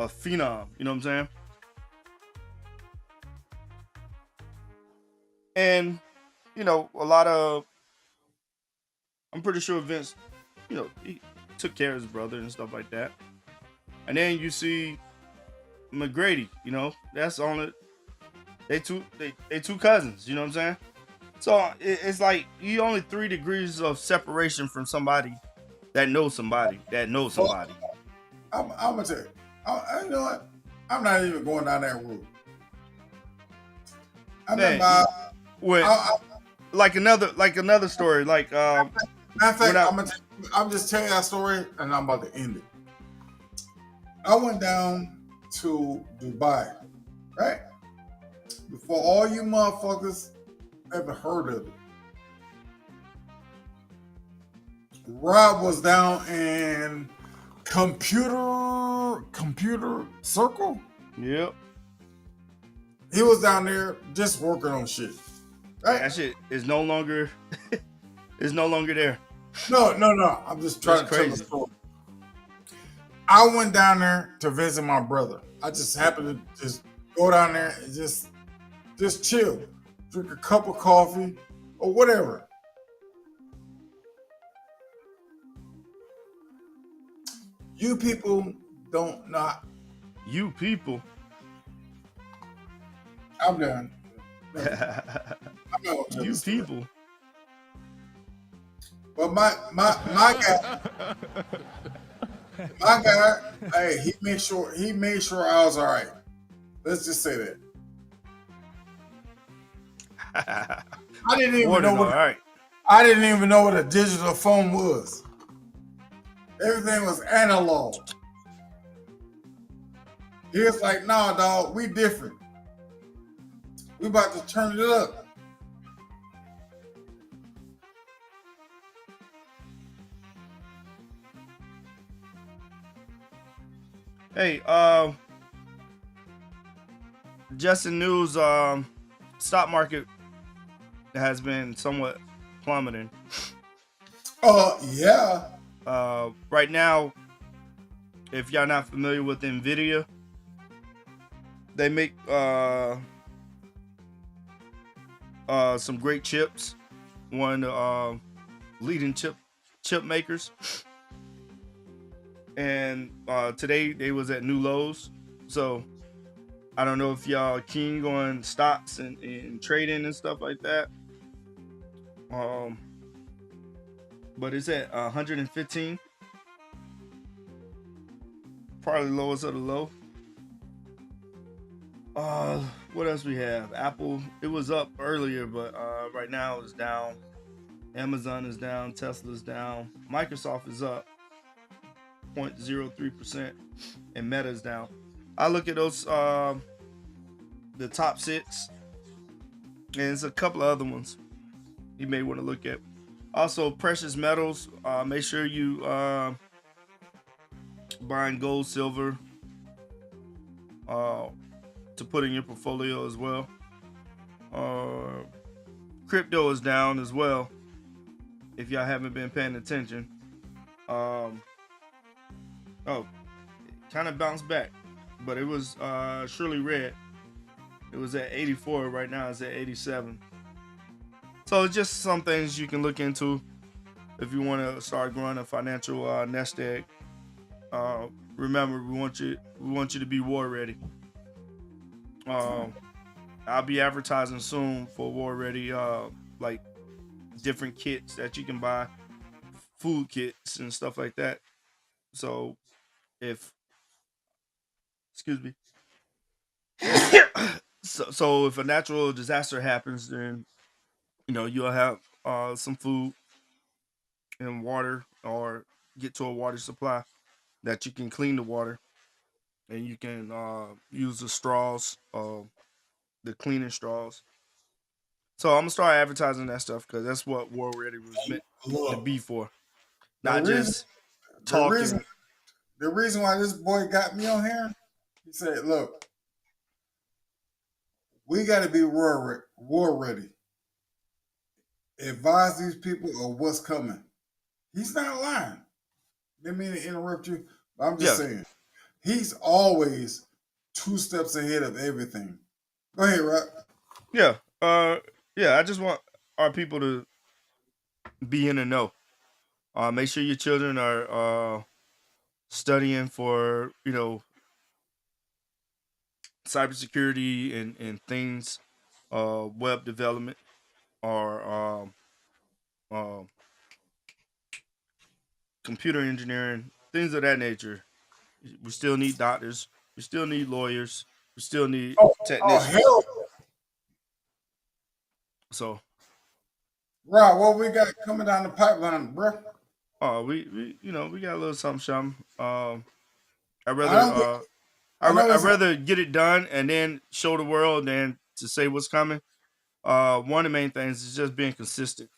a phenom. You know what I'm saying? And you know, I'm pretty sure Vince, you know, he took care of his brother and stuff like that. And then you see McGrady, you know, that's only they two cousins. You know what I'm saying? So it's like you only 3 degrees of separation from somebody that knows somebody that knows somebody. I'm gonna tell you. You know what? I'm not even going down that route. Like another story. Like matter of fact, I'm just telling you that story, and I'm about to end it. I went down to Dubai, right? Before all you motherfuckers ever heard of it. Rob was down in computer circle. Yep. He was down there just working on shit. Right? That shit is no longer there. No. I'm just trying to tell the story. I went down there to visit my brother. I just happened to just go down there and just chill, drink a cup of coffee or whatever. You people don't not. You people. I'm done. I'm not gonna tell You this story. people. But my guy, hey, he made sure I was all right. Let's just say that. I didn't even know I didn't even know what a digital phone was. Everything was analog. He was like, "Nah, dog, we different. We about to turn it up." Hey, just in news, stock market has been somewhat plummeting. Yeah. Right now, if y'all not familiar with Nvidia, they make some great chips. One of the leading chip makers. And today they was at new lows. So I don't know if y'all keen on stocks and trading and stuff like that. But it's at 115. Probably lowest of the low. What else we have? Apple, it was up earlier, but right now it's down. Amazon is down. Tesla's down. Microsoft is up 0.03%, and Meta is down. I look at those, the top 6, and there's a couple of other ones you may want to look at. Also, precious metals. Make sure you buying gold, silver, uh, to put in your portfolio as well. Uh, Crypto is down as well. If y'all haven't been paying attention, um, oh, kind of bounced back, but it was surely red. It was at 84. Right now it's at 87. So it's just some things you can look into if you want to start growing a financial nest egg. Remember, we want you to be war ready. I'll be advertising soon for war ready, like different kits that you can buy, food kits and stuff like that. So if excuse me, so if a natural disaster happens, then you'll have some food and water, or get to a water supply that you can clean the water, and you can use the straws, the cleaning straws. So I'm gonna start advertising that stuff because that's what War Ready was meant to Look, be for, the not reason, just the reason, talking. the reason why this boy got me on here, he said, "Look, we got to be war ready. Advise these people of what's coming." He's not lying. Didn't mean to interrupt you, but I'm just Yeah, saying he's always 2 steps ahead of everything. Go ahead, Rock. yeah, yeah. I just want our people to be in the know. Make sure your children are studying for cybersecurity and things, web development, or um, computer engineering, things of that nature. We still need doctors. We still need lawyers. We still need Oh technicians. hell, So, Rock, what we got coming down the pipeline, bro? we got a little something, something. I I rather don't. Think, I it's. rather get it done and then show the world than to say what's coming. One of the main things is just being consistent.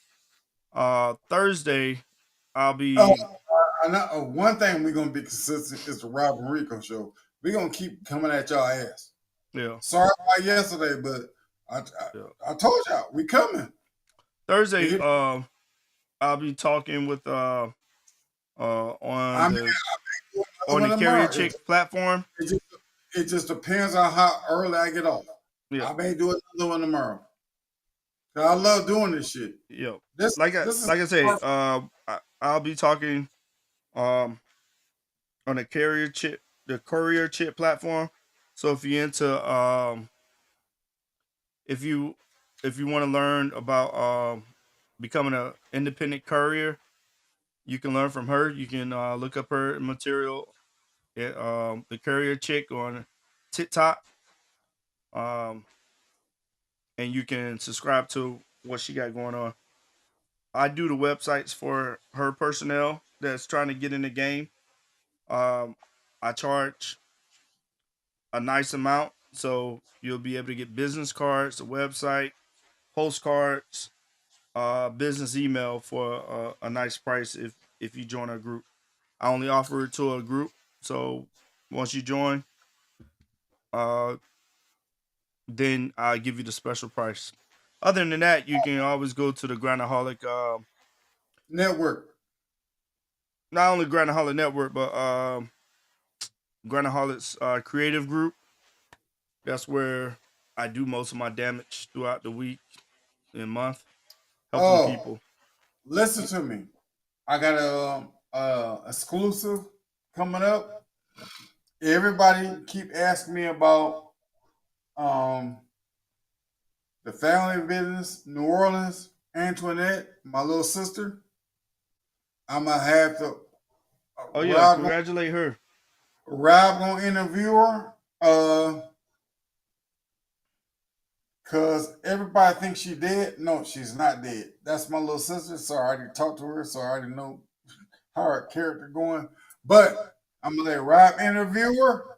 Thursday, I'll Oh, be I know. One thing we're gonna be consistent is the Rob and Rico show. We're gonna keep coming at y'all ass. yeah, Sorry about yesterday, but I, yeah. I told y'all we coming. We Thursday, hit, I'll be talking with I mean, on another the one Carrier tomorrow. Chick platform. It just, it just depends on how early I get off. Yeah, I may do another one tomorrow. 'Cause I love doing this shit. yeah. This Like I this is like I say, perfect. I'll be talking um on the Courier Chip platform. So if you're into if you want to learn about becoming an independent courier, you can learn from her. You can look up her material at the Courier Chick on TikTok, um, and you can subscribe to what she got going on. I do the websites for her personnel that's trying to get in the game. Um, I charge a nice amount, so you'll be able to get business cards, a website, postcards, business email for a nice price if you join our group. I only offer it to a group, so once you join, uh, then I give you the special price. Other than that, you can always go to the Grindaholic, Network. not only Grindaholic Network, but Grandaholic's creative group. That's where I do most of my damage throughout the week and month, helping Oh, people. listen to me. I got a exclusive coming up. Everybody keep asking me about um the family business, New Orleans, Antoinette, my little sister. I'm gonna have to Oh yeah, Rob congratulate her. Rob gonna interview her. Cause everybody thinks she dead. No, she's not dead. That's my little sister. So I already talked to her, so I already know how her character going. But I'm gonna let Rob interview her.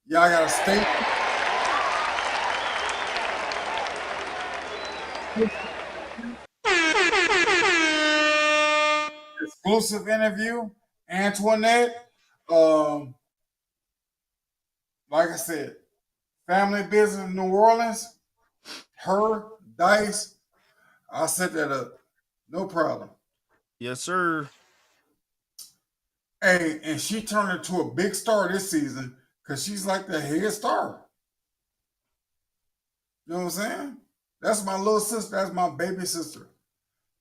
Y'all gotta stay exclusive interview. Antoinette. Um, like I said, family business in New Orleans. Her, Dice, I set that up. No problem. Yes, sir. Hey, and she turned into a big star this season because she's like the head star. You know what I'm saying? That's my little sister. That's my baby sister.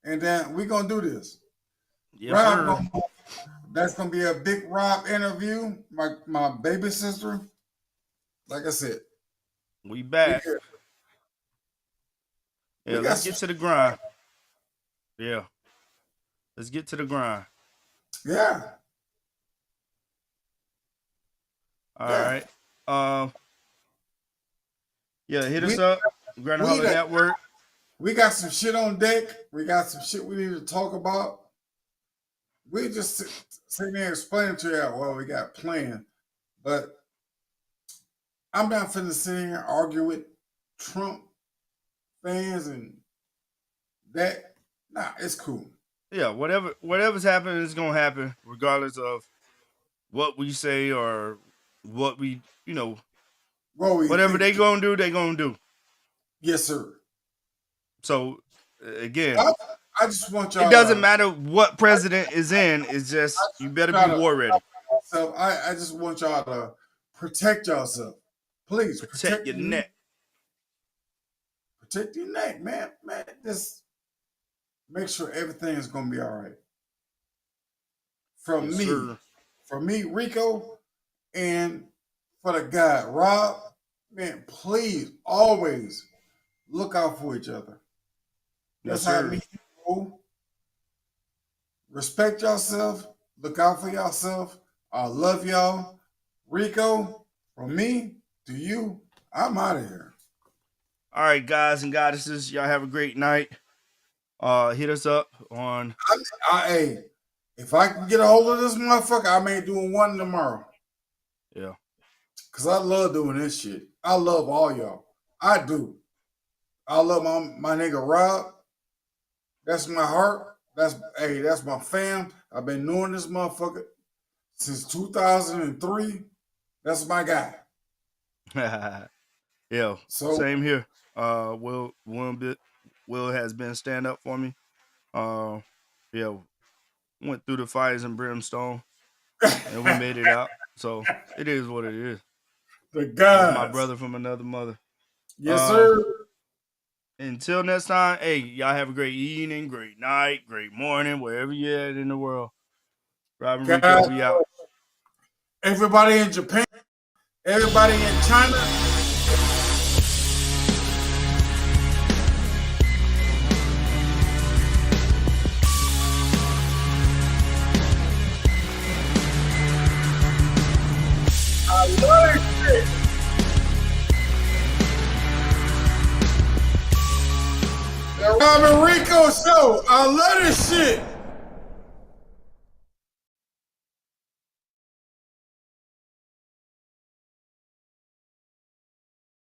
And then we're going to do this. Yes, Rob, sir. that's going to be a big Rob interview. My baby sister. Like I said. We back. Yeah, let's get to the grind. Yeah. Let's get to the grind. Yeah. All right. Yeah, hit us up. Grand Holler Network. We got some shit on deck. We got some shit we need to talk about. We just sitting there explaining to you what we got planned. But I'm not finna sit here and argue with Trump fans and that. Nah, it's cool. Yeah, whatever's happening is gonna happen, regardless of what we say or what we, whatever they gonna do, they gonna do. Yes, sir. So again, I just want y'all. It doesn't matter what president is in. It's just you better be war ready. So I just want y'all to protect yourself. Please protect your neck. Protect your neck, man. Man, just make sure everything is gonna be all right. From me, Rico, and for the guy, Rob, man, please always look out for each other. That's how me people respect yourself, look out for yourself. I love y'all. Rico, from me to you, I'm out of here. All right, guys and goddesses, y'all have a great night. Hit us up on. Hey, if I can get a hold of this motherfucker, I may do one tomorrow. Yeah. Cause I love doing this shit. I love all y'all. I do. I love my nigga Rob. That's my heart. That's my fam. I've been knowing this motherfucker since 2003. That's my guy. Yeah. So same here. Will has been stand up for me. Yeah, went through the fires and brimstone, and we made it out. So it is what it is. The guy, my brother from another mother. Yes, sir. Until next time, hey, y'all have a great evening, great night, great morning, wherever you're at in the world. Robin Rico, we out. Everybody in Japan, everybody in China. I love it. The Robin Rico Show. I love this shit.